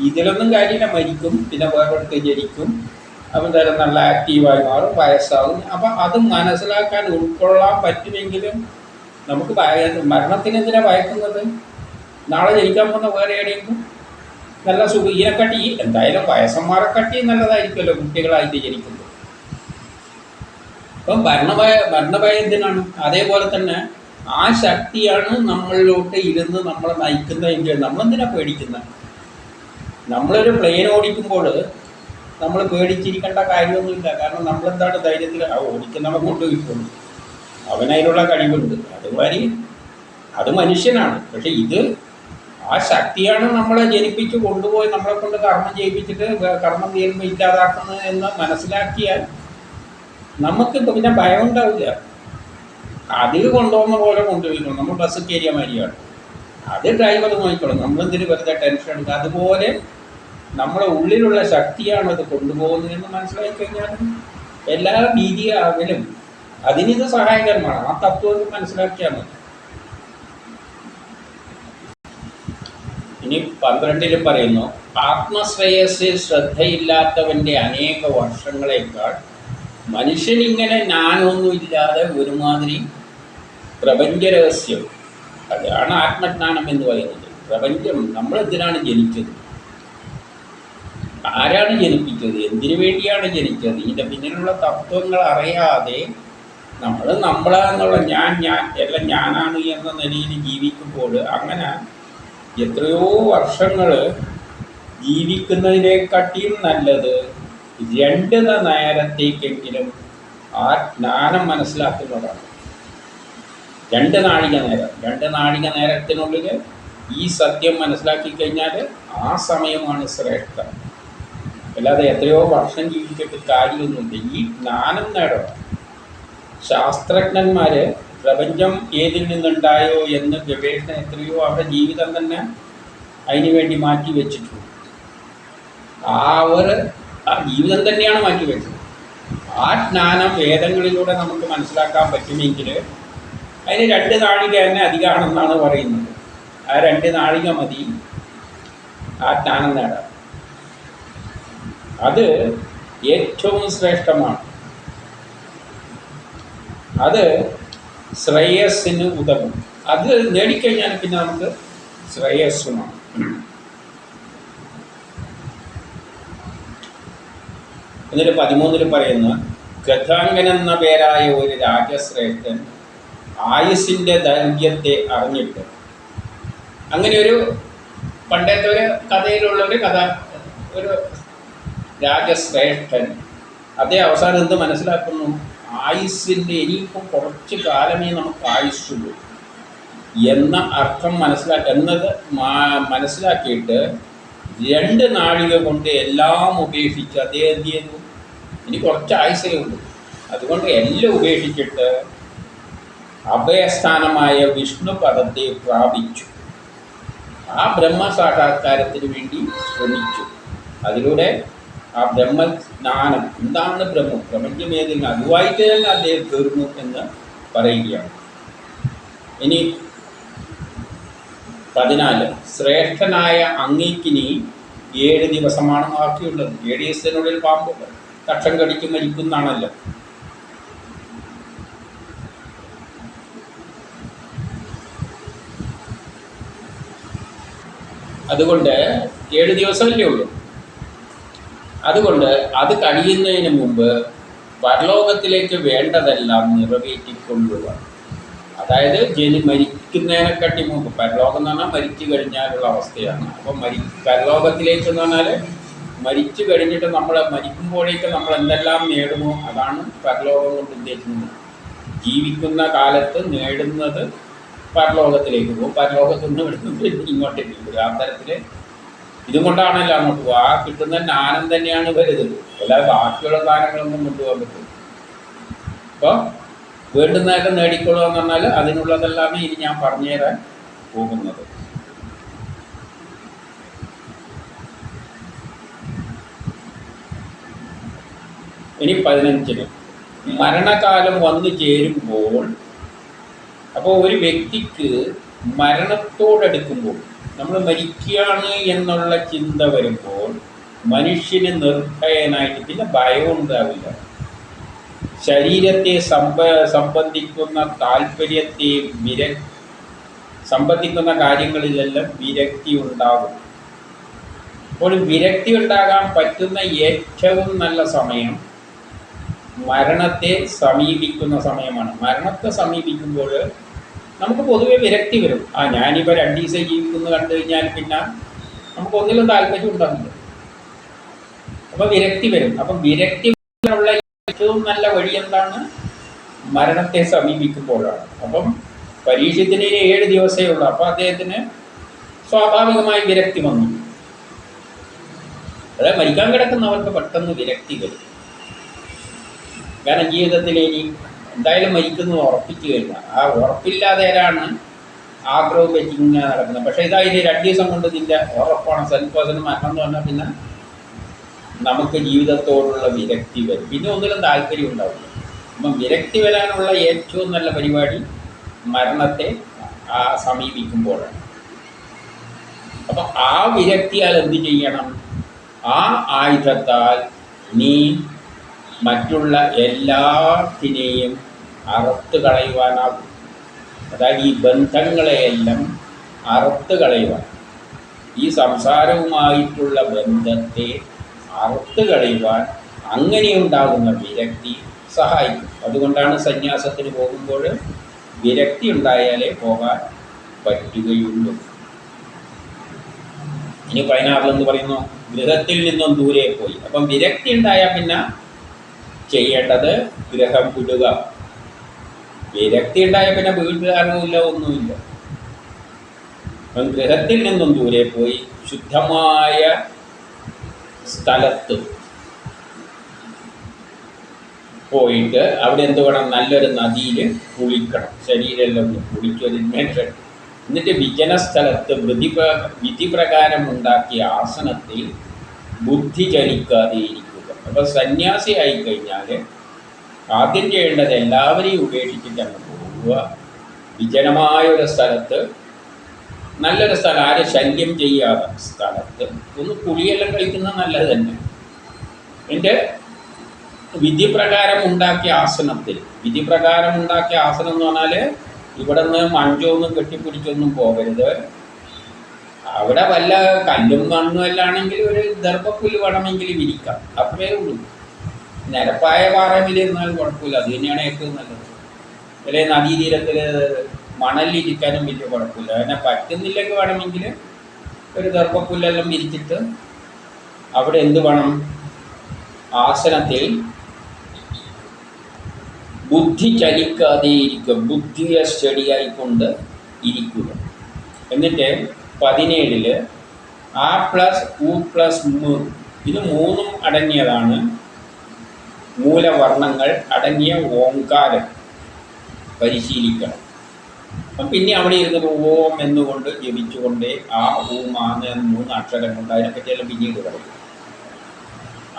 ഇതിലൊന്നും കാര്യമില്ല, മരിക്കും, പിന്നെ വേറൊരിടത്ത് ജനിക്കും, അപ്പം തരം നല്ല ആക്റ്റീവായി മാറും, വയസ്സാകും. അപ്പം അത് മനസ്സിലാക്കാൻ ഉൾക്കൊള്ളാൻ പറ്റുമെങ്കിലും നമുക്ക് മരണത്തിനെന്തിനാണ് ഭയക്കുന്നത്? നാളെ ജനിക്കാൻ പോകുന്ന വേറെ എവിടെയെങ്കിലും നല്ല സുഖം, ഇതിനെക്കാട്ടി എന്തായാലും വയസ്സന്മാരെക്കാട്ടി നല്ലതായിരിക്കുമല്ലോ കുട്ടികളായിട്ട് ജനിക്കുന്നത്. അപ്പം മരണഭയം എന്തിനാണ്? അതേപോലെ തന്നെ ആ ശക്തിയാണ് നമ്മളിലോട്ട് ഇരുന്ന് നമ്മളെ നയിക്കുന്നതെങ്കിൽ നമ്മളെന്തിനാണ് പേടിക്കുന്നത്? നമ്മളൊരു പ്ലെയിൻ ഓടിക്കുമ്പോൾ നമ്മൾ പേടിച്ചിരിക്കേണ്ട കാര്യമൊന്നുമില്ല. കാരണം നമ്മളെന്താണ് ധൈര്യത്തിൽ ഓടിക്കുന്നവൻ കൊണ്ടുപോയിട്ടുണ്ട്, അവനതിനുള്ള കഴിവുണ്ട്. അതുമാതിരി അത് മനുഷ്യനാണ്. പക്ഷെ ഇത് ആ ശക്തിയാണ് നമ്മളെ ജനിപ്പിച്ച് കൊണ്ടുപോയി നമ്മളെ കൊണ്ട് കർമ്മം ചെയ്യിപ്പിച്ചിട്ട് കർമ്മം ചെയ്യുമ്പോൾ ഇല്ലാതാക്കുന്നത് എന്ന് മനസ്സിലാക്കിയാൽ നമുക്കിപ്പോൾ പിന്നെ ഭയം ഉണ്ടാവില്ല. അതിൽ കൊണ്ടുപോകുന്ന പോലെ കൊണ്ടുപോയിക്കണം. നമ്മൾ ബസ് കയറിയ മാതിരിയാണ്, അത് ഡ്രൈവർ നോക്കിക്കോളും, നമ്മളെന്തിന് വെറുതെ ടെൻഷൻ എടുക്കുക. അതുപോലെ നമ്മളെ ഉള്ളിലുള്ള ശക്തിയാണ് അത് കൊണ്ടുപോകുന്നതെന്ന് മനസ്സിലാക്കി കഴിഞ്ഞാൽ എല്ലാ ഭീതിയാകലും അതിനിത് സഹായകരമാണ്. ആ തത്വം മനസ്സിലാക്കിയാൽ മതി. ഇനി 12 പറയുന്നു, ആത്മശ്രേയസ്സിൽ ശ്രദ്ധയില്ലാത്തവൻ്റെ അനേക വർഷങ്ങളേക്കാൾ മനുഷ്യനിങ്ങനെ ഞാനൊന്നുമില്ലാതെ ഒരുമാതിരി പ്രപഞ്ചരഹസ്യം, അതാണ് ആത്മജ്ഞാനം എന്ന് പറയുന്നത്. പ്രപഞ്ചം നമ്മളെന്തിനാണ് ജനിച്ചത്, ആരാണ് ജനിപ്പിച്ചത്, എന്തിനു വേണ്ടിയാണ് ജനിച്ചത്, ഇതിൻ്റെ പിന്നിലുള്ള തത്വങ്ങൾ അറിയാതെ നമ്മൾ നമ്മളെന്നുള്ള ഞാൻ എല്ലാം ഞാനാണ് എന്ന നിലയിൽ ജീവിക്കുമ്പോൾ അങ്ങനെ എത്രയോ വർഷങ്ങൾ ജീവിക്കുന്നതിനെക്കാട്ടിയും നല്ലത് 2 നേരത്തേക്കെങ്കിലും ആ ജ്ഞാനം മനസ്സിലാക്കുന്നതാണ്. 2 നാഴിക നേരം, 2 നാഴിക നേരത്തിനുള്ളിൽ ഈ സത്യം മനസ്സിലാക്കി കഴിഞ്ഞാൽ ആ സമയമാണ് ശ്രേഷ്ഠം. അല്ലാതെ എത്രയോ വർഷം ജീവിച്ചിട്ട് കാര്യമൊന്നുമില്ല. ഈ ജ്ഞാനം നേടണം. ശാസ്ത്രജ്ഞന്മാർ പ്രപഞ്ചം ഏതിൽ നിന്നുണ്ടായോ എന്ന് ഗവേഷണം എത്രയോ അവരുടെ ജീവിതം തന്നെ അതിനു വേണ്ടി മാറ്റി വെച്ചിട്ടുണ്ട്. അവർ ആ ജീവിതം തന്നെയാണ് മാറ്റിവെച്ചത്. ആ ജ്ഞാനം വേദങ്ങളിലൂടെ നമുക്ക് മനസ്സിലാക്കാൻ പറ്റുമെങ്കിൽ അതിന് 2 നാഴിക തന്നെ അധികമാണെന്നാണ് പറയുന്നത്. ആ 2 നാഴിക മതി ആ ജ്ഞാനം നേടാൻ. അത് ഏറ്റവും ശ്രേഷ്ഠമാണ്. അത് ശ്രേയസ്സിന് ഉതകും. അത് നേടിക്കഴിഞ്ഞാൽ പിന്നെ നമുക്ക് ശ്രേയസ്സുമാണ്. എന്നിട്ട് 13 പറയുന്ന ഗതാംഗൻ എന്ന പേരായ ഒരു രാജശ്രേഷ്ഠൻ ആയുസിൻ്റെ ദൈർഘ്യത്തെ അറിഞ്ഞിട്ട്, അങ്ങനെ ഒരു പണ്ടത്തെ ഒരു കഥയിലുള്ള ഒരു കഥ, ഒരു രാജശ്രേഷ്ഠൻ അതേ അവസാനം എന്ത് മനസ്സിലാക്കുന്നു? ആയുസ്സിൻ്റെ ഇനിയിപ്പം കുറച്ച് കാലമേ നമുക്ക് ആയുസ്സുള്ളൂ എന്ന അർത്ഥം മനസ്സിലാക്കിയിട്ട് 2 നാഴിക കൊണ്ട് എല്ലാം ഉപേക്ഷിച്ച് അദ്ദേഹം എന്ത് ചെയ്തു? ഇനി കുറച്ച് ആയുസ്സേ ഉള്ളൂ, അതുകൊണ്ട് എല്ലാം ഉപേക്ഷിച്ചിട്ട് അഭയസ്ഥാനമായ വിഷ്ണു പദത്തെ പ്രാപിച്ചു. ആ ബ്രഹ്മസാക്ഷാത്കാരത്തിന് വേണ്ടി ശ്രമിച്ചു. അതിലൂടെ ആ ബ്രഹ്മജ്ഞാനം എന്താണ് ബ്രഹ്മം, പ്രപഞ്ചമേതിന് അതുമായിട്ട് തന്നെ അദ്ദേഹം തീർന്നു എന്ന് പറയുകയാണ്. ഇനി 14 ശ്രേഷ്ഠനായ അങ്ങേക്കിനി 7 ദിവസമാണ് ബാക്കിയുള്ളത്. 7 ദിവസത്തിനുള്ളിൽ പാമ്പ് തക്ഷം കടിച്ച് മരിക്കുന്നതാണല്ലോ. അതുകൊണ്ട് 7 ദിവസമല്ലേ ഉള്ളൂ. അതുകൊണ്ട് അത് കഴിയുന്നതിന് മുമ്പ് പരലോകത്തിലേക്ക് വേണ്ടതെല്ലാം നിറവേറ്റിക്കൊള്ളുക. അതായത് മരിക്കുന്നതിനെക്കാട്ടി മുമ്പ്, പരലോകം എന്ന് പറഞ്ഞാൽ മരിച്ചു കഴിഞ്ഞാലുള്ള അവസ്ഥയാണ്. അപ്പം പരലോകത്തിലേക്ക് എന്ന് പറഞ്ഞാൽ മരിച്ചു കഴിഞ്ഞിട്ട് നമ്മൾ മരിക്കുമ്പോഴേക്ക് നമ്മൾ എന്തെല്ലാം നേടുമോ അതാണ് പരലോകം കൊണ്ട് ഉദ്ദേശിക്കുന്നത്. ജീവിക്കുന്ന കാലത്ത് നേടുന്നത് പരലോകത്തിലേക്ക് പോകും, പരലോകത്തു നിന്ന് എടുക്കുന്നത് ഇങ്ങോട്ടേക്ക് പോകും. ആ തരത്തിൽ ഇതും കൊണ്ടാണല്ലോ അങ്ങോട്ട് പോകുക. ആ കിട്ടുന്ന ജ്ഞാനം തന്നെയാണ് വരുന്നത്, അല്ലാതെ ബാക്കിയുള്ള ജ്ഞാനങ്ങളൊന്നും കൊണ്ടുപോകാൻ പറ്റും. അപ്പോൾ വേണ്ടുന്നതൊക്കെ നേടിക്കൊള്ളുക എന്ന് പറഞ്ഞാൽ അതിനുള്ളതെല്ലാമേ ഇനി ഞാൻ പറഞ്ഞുതരാൻ പോകുന്നത്. ഇനി 15 മരണകാലം വന്നു ചേരുമ്പോൾ, അപ്പോൾ ഒരു വ്യക്തിക്ക് മരണത്തോടടുക്കുമ്പോൾ, നമ്മൾ മരിക്കുകയാണ് എന്നുള്ള ചിന്ത വരുമ്പോൾ മനുഷ്യന് നിർഭയനായിട്ട് പിന്നെ ഭയം ഉണ്ടാവില്ല. ശരീരത്തെ സംബന്ധിക്കുന്ന താല്പര്യത്തെ സംബന്ധിക്കുന്ന കാര്യങ്ങളിലെല്ലാം വിരക്തി ഉണ്ടാകും. അപ്പോൾ വിരക്തി ഉണ്ടാകാൻ പറ്റുന്ന ഏറ്റവും നല്ല സമയം മരണത്തെ സമീപിക്കുന്ന സമയമാണ്. മരണത്തെ സമീപിക്കുമ്പോൾ നമുക്ക് പൊതുവെ വിരക്തി വരും. ഞാനിപ്പോൾ 2 ദിവസം ജീവിക്കുന്നു കണ്ടു കഴിഞ്ഞാൽ പിന്നെ നമുക്കൊന്നിലും താല്പര്യം ഉണ്ടാവില്ല. അപ്പം വിരക്തി വരും. അപ്പം വിരക്തിയുള്ള ഏറ്റവും നല്ല വഴി എന്താണ്? മരണത്തെ സമീപിക്കുമ്പോഴാണ്. അപ്പം പരീക്ഷത്തിന് 7 ദിവസമേ ഉള്ളൂ. അപ്പോൾ അദ്ദേഹത്തിന് സ്വാഭാവികമായി വിരക്തി വന്നു. അതായത് മരിക്കാൻ കിടക്കുന്നവർക്ക് പെട്ടെന്ന് വിരക്തി വരും. കാരണം ജീവിതത്തിൽ ഇനി എന്തായാലും മരിക്കുന്നത് ഉറപ്പിച്ചു കഴിഞ്ഞാൽ ആ ഉറപ്പില്ലാതെയാണ് ആഗ്രഹം വെച്ച് ഇങ്ങനെ നടക്കുന്നത്. പക്ഷേ ഇതായത് 2 ദിവസം കൊണ്ട് ഇതിൻ്റെ ഉറപ്പാണ്, 100% മരണം എന്ന് പറഞ്ഞാൽ പിന്നെ നമുക്ക് ജീവിതത്തോടുള്ള വിരക്തി വരും, പിന്നെ ഒന്നിലും താല്പര്യം ഉണ്ടാവില്ല. അപ്പം വിരക്തി വരാനുള്ള ഏറ്റവും നല്ല പരിപാടി മരണത്തെ സമീപിക്കുമ്പോഴാണ്. അപ്പം ആ വിരക്തിയാൽ എന്ത് ചെയ്യണം? ആ ആയുധത്താൽ നീ മറ്റുള്ള എല്ലാത്തിനെയും അറുത്ത് കളയുവാനാകും. അതായത് ഈ ബന്ധങ്ങളെയെല്ലാം അറുത്ത് കളയുവാൻ, ഈ സംസാരവുമായിട്ടുള്ള ബന്ധത്തെ അറുത്ത് കളയുവാൻ അങ്ങനെയുണ്ടാകുന്ന വിരക്തി സഹായിക്കും. അതുകൊണ്ടാണ് സന്യാസത്തിന് പോകുമ്പോൾ വിരക്തി ഉണ്ടായാലേ പോകാൻ പറ്റുകയുള്ളൂ. ഇനി 16 എന്ന് പറയുന്നു ഗൃഹത്തിൽ നിന്നും ദൂരെ പോയി. അപ്പം വിരക്തി ഉണ്ടായാൽ പിന്നെ ചെയ്യേണ്ടത് ഗൃഹം വിടുക. വിരക്തി ഉണ്ടായാൽ പിന്നെ വീട്ടുകാരനുമില്ല, ഒന്നുമില്ല. അപ്പം ഗൃഹത്തിൽ നിന്നും ദൂരെ പോയി ശുദ്ധമായ സ്ഥലത്ത് പോയിട്ട് അവിടെ എന്ത് വേണം? നല്ലൊരു നദിയിൽ കുളിക്കണം. ശരീരമെല്ലാം ഒന്ന് കുളിച്ചൊരുമേറ്റ് എന്നിട്ട് വിജന സ്ഥലത്ത് വിധി പ്രകാരം ഉണ്ടാക്കിയ ആസനത്തിൽ ബുദ്ധി ചലിക്കാതെ ഇരിക്കുക. അപ്പോൾ സന്യാസി ആയിക്കഴിഞ്ഞാൽ ആദ്യം ചെയ്യേണ്ടത് എല്ലാവരെയും ഉപേക്ഷിച്ചിട്ട് അങ്ങ് പോവുക. വിജനമായൊരു സ്ഥലത്ത്, നല്ലൊരു സ്ഥലം, ആരെ ശല്യം ചെയ്യാത്ത സ്ഥലത്ത് ഒന്ന് കുളിയെല്ലാം കഴിക്കുന്നത് നല്ലത് തന്നെ. എൻ്റെ വിധിപ്രകാരം ഉണ്ടാക്കിയ ആസനത്തിൽ, വിധിപ്രകാരം ഉണ്ടാക്കിയ ആസനം എന്ന് പറഞ്ഞാൽ ഇവിടെ നിന്ന് മഞ്ചൊന്നും കെട്ടിപ്പിടിച്ചൊന്നും പോകരുത്. അവിടെ വല്ല കല്ലും മണ്ണും എല്ലാം ആണെങ്കിൽ ഒരു ദർഭപ്പുല്ല് വേണമെങ്കിൽ വിരിക്കാം, അത്രേ ഉള്ളൂ. നിരപ്പായ പാറയിലിരുന്നാലും കുഴപ്പമില്ല, അത് തന്നെയാണ് ഏറ്റവും നല്ലത്. അല്ലെ നദീതീരത്തിൽ മണലിരിക്കാനും വലിയ കുഴപ്പമില്ല. അതിനെ പറ്റുന്നില്ലെങ്കിൽ വേണമെങ്കിൽ ഒരു ദർഭപ്പുല്ലെല്ലാം വിരിച്ചിട്ട് അവിടെ എന്ത് വേണം, ആസനത്തിൽ ബുദ്ധി ചലിക്കാതെ ഇരിക്കുക, ബുദ്ധിയെ സ്റ്റഡിയായിക്കൊണ്ട് ഇരിക്കുക. എന്നിട്ട് 17 ആ പ്ലസ് ഉ പ്ലസ് മു, ഇത് മൂന്നും അടങ്ങിയതാണ്, മൂലവർണ്ണങ്ങൾ അടങ്ങിയ ഓംകാരം പരിശീലിക്കണം. അപ്പം പിന്നെ അവിടെ ഇരുന്ന് ഓം എന്നുകൊണ്ട് ജപിച്ചുകൊണ്ടേ ആ ഓം ആന്ന് എന്ന് 3 അക്ഷരം കൊണ്ട്, അതിനെപ്പറ്റിയെല്ലാം പിന്നീട് പറയും.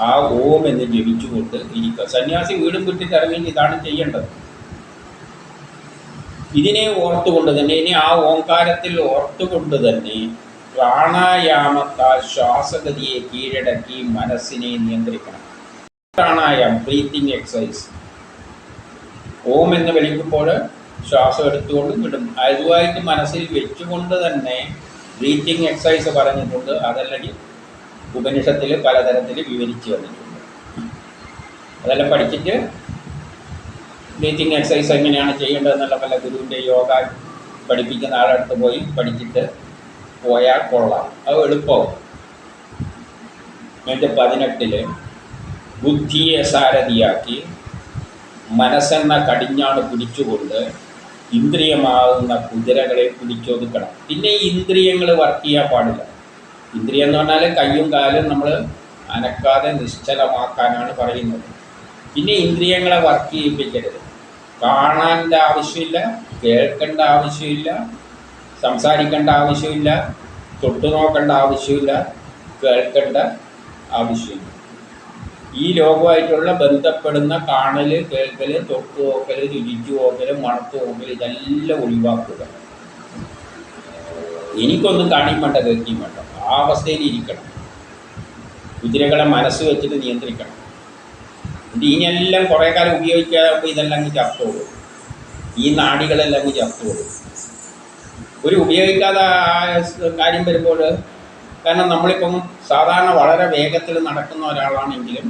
ആ ഓം എന്ന് ജപിച്ചുകൊണ്ട് ഇരിക്കുക. സന്യാസി വീടും വിട്ടിട്ട് ഇറങ്ങി ഇതാണ് ചെയ്യേണ്ടത്. ഇതിനെ ഓർത്തുകൊണ്ട് തന്നെ, ഇനി ആ ഓംകാരത്തിൽ ഓർത്തുകൊണ്ട് തന്നെ പ്രാണായാമത്താൽ ശ്വാസഗതിയെ കീഴടക്കി മനസ്സിനെ നിയന്ത്രിക്കണം. പ്രാണായാമം, ബ്രീത്തിങ് എക്സസൈസ്. ഓം എന്ന് വിളിക്കുമ്പോൾ ശ്വാസം എടുത്തുകൊണ്ട് വിടും. അതുമായിട്ട് മനസ്സിൽ വെച്ചുകൊണ്ട് തന്നെ ബ്രീത്തിങ് എക്സസൈസ് പറഞ്ഞിട്ടുണ്ട്. അതല്ലെങ്കിൽ ഉപനിഷത്തിൽ പലതരത്തിൽ വിവരിച്ച് വന്നിട്ടുണ്ട്. അതെല്ലാം പഠിച്ചിട്ട് ബ്രീത്തിങ് എക്സസൈസ് എങ്ങനെയാണ് ചെയ്യേണ്ടതെന്നുള്ള പല ഗുരുവിൻ്റെ യോഗ പഠിപ്പിക്കുന്ന ആളടുത്ത് പോയി പഠിച്ചിട്ട് പോയാൽ കൊള്ളാം, അത് എളുപ്പമാവും. എന്നിട്ട് 18 ബുദ്ധിയെ സാരഥിയാക്കി മനസ്സെന്ന കടിഞ്ഞാണ് പിടിച്ചുകൊണ്ട് ഇന്ദ്രിയമാകുന്ന കുതിരകളെ പിടിച്ചൊതുക്കണം. പിന്നെ ഈ ഇന്ദ്രിയങ്ങൾ വർക്ക് ചെയ്യാൻ പാടില്ല. ഇന്ദ്രിയം എന്ന് പറഞ്ഞാൽ കയ്യും കാലും നമ്മൾ അനക്കാതെ നിശ്ചലമാക്കാനാണ് പറയുന്നത്. പിന്നെ ഇന്ദ്രിയങ്ങളെ വർക്ക് ചെയ്യിപ്പിക്കരുത്. കാണേണ്ട ആവശ്യമില്ല, കേൾക്കേണ്ട ആവശ്യമില്ല, സംസാരിക്കേണ്ട ആവശ്യമില്ല, തൊട്ടു നോക്കേണ്ട ആവശ്യമില്ല, കേൾക്കേണ്ട ആവശ്യമില്ല. ഈ ലോകമായിട്ടുള്ള ബന്ധപ്പെടുന്ന കാണൽ, കേൾക്കൽ, തൊട്ടു നോക്കൽ, രുചിച്ചു നോക്കൽ, മണത്തു നോക്കൽ, ഇതെല്ലാം ഒഴിവാക്കുക. എനിക്കൊന്നും കാണിയും വേണ്ട, കേൾക്കുകയും വേണ്ട, ആ അവസ്ഥയിൽ ഇരിക്കണം. കുതിരകളെ മനസ്സ് വെച്ചിട്ട് നിയന്ത്രിക്കണം. ഇനിയെല്ലാം കുറേ കാലം ഉപയോഗിക്കാതെ ഇതെല്ലാം അങ്ങ് ചത്തോളും. ഈ നാടികളെല്ലാം അങ്ങ് ചത്തോളും. ഒരു ഉപയോഗിക്കാതെ കാര്യം വരുമ്പോൾ, കാരണം നമ്മളിപ്പം സാധാരണ വളരെ വേഗത്തിൽ നടക്കുന്ന ഒരാളാണെങ്കിലും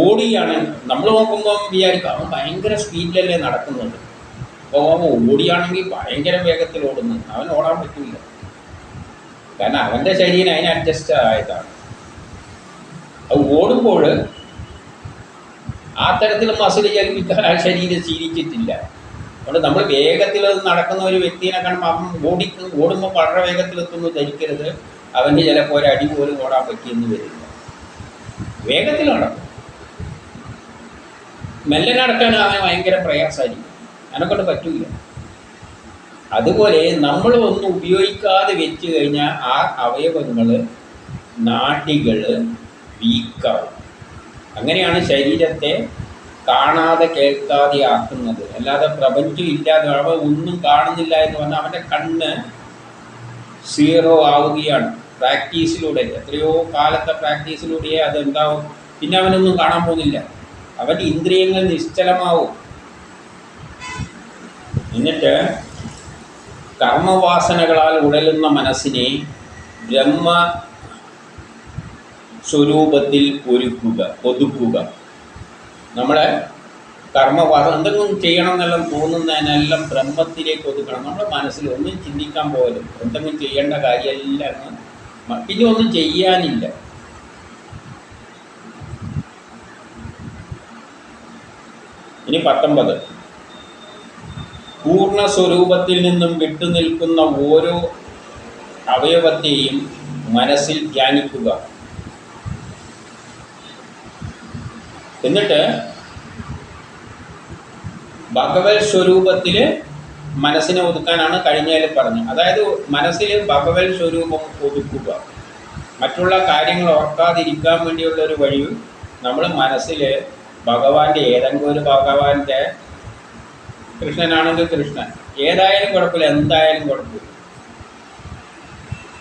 ഓടിയാണ് നമ്മൾ നോക്കുമ്പോൾ വിചാരിക്കും അവൻ ഭയങ്കര സ്പീഡിലല്ലേ നടക്കുന്നത്. അപ്പോൾ ഓടിയാണെങ്കിൽ ഭയങ്കര വേഗത്തിൽ ഓടുന്നു, അവൻ ഓടാൻ പറ്റില്ല. കാരണം അവൻ്റെ ശരീരം അതിന് അഡ്ജസ്റ്റ് ആയതാണ്. അത് ഓടുമ്പോൾ ആ തരത്തിൽ മസിൽ ചലിപ്പിക്കാൻ ആ ശരീരം ശീലിച്ചിട്ടില്ല. അതുകൊണ്ട് നമ്മൾ വേഗത്തിൽ നടക്കുന്ന ഒരു വ്യക്തിയെ കാണുമ്പോൾ അവൻ ഓടുമ്പോൾ വളരെ വേഗത്തിലെത്തുന്നു ധരിക്കരുത്. അവന് ചിലപ്പോൾ ഒരു അടി പോലും ഓടാൻ പറ്റിയെന്ന് വരില്ല. വേഗത്തിൽ നടക്കും. മെല്ലെ നടക്കാൻ അവന് ഭയങ്കര പ്രയാസമായിരിക്കും, അതിനെക്കൊണ്ട് പറ്റില്ല. അതുപോലെ നമ്മൾ ഒന്നും ഉപയോഗിക്കാതെ വെച്ച് കഴിഞ്ഞാൽ ആ അവയവങ്ങൾ, നാഡികൾ വീക്കാവും. അങ്ങനെയാണ് ശരീരത്തെ കാണാതെ കേൾക്കാതെ ആക്കുന്നത്. അല്ലാതെ പ്രപഞ്ചം ഇല്ലാതെ അവൻ ഒന്നും കാണുന്നില്ല എന്ന് പറഞ്ഞാൽ അവൻ്റെ കണ്ണ് സീറോ ആവുകയാണ്. പ്രാക്ടീസിലൂടെ, എത്രയോ കാലത്തെ പ്രാക്ടീസിലൂടെ അതെന്താവും. പിന്നെ അവനൊന്നും കാണാൻ പോകുന്നില്ല, അവൻ്റെ ഇന്ദ്രിയങ്ങൾ നിശ്ചലമാവും. എന്നിട്ട് കർമ്മവാസനകളാൽ ഉഴലുന്ന മനസ്സിനെ ബ്രഹ്മ സ്വരൂപത്തിൽ ഒതുക്കുക. നമ്മളെ കർമ്മവാസന എന്തെങ്കിലും ചെയ്യണം എന്നെല്ലാം തോന്നുന്നതിനെല്ലാം ബ്രഹ്മത്തിലേക്ക് ഒതുക്കണം. നമ്മുടെ മനസ്സിൽ ഒന്നും ചിന്തിക്കാൻ പോലും, എന്തെങ്കിലും ചെയ്യേണ്ട കാര്യമെല്ലാം പിന്നെ ഒന്നും ചെയ്യാനില്ല. ഇനി 19 പൂർണ്ണ സ്വരൂപത്തിൽ നിന്നും വിട്ടുനിൽക്കുന്ന ഓരോ അവയവത്തെയും മനസ്സിൽ ധ്യാനിക്കുക. എന്നിട്ട് ഭഗവത് സ്വരൂപത്തിൽ മനസ്സിനെ ഒതുക്കാനാണ് കഴിഞ്ഞാൽ പറഞ്ഞത്. അതായത് മനസ്സിൽ ഭഗവത് സ്വരൂപം ഒതുക്കുക. മറ്റുള്ള കാര്യങ്ങൾ ഓർക്കാതിരിക്കാൻ വേണ്ടിയുള്ള ഒരു വഴി നമ്മൾ മനസ്സിൽ ഭഗവാന്റെ ഏതെങ്കിലും ഒരു ഭഗവാന്റെ, കൃഷ്ണനാണെങ്കിൽ കൃഷ്ണൻ, ഏതായാലും കുഴപ്പമില്ല, എന്തായാലും കുഴപ്പമില്ല,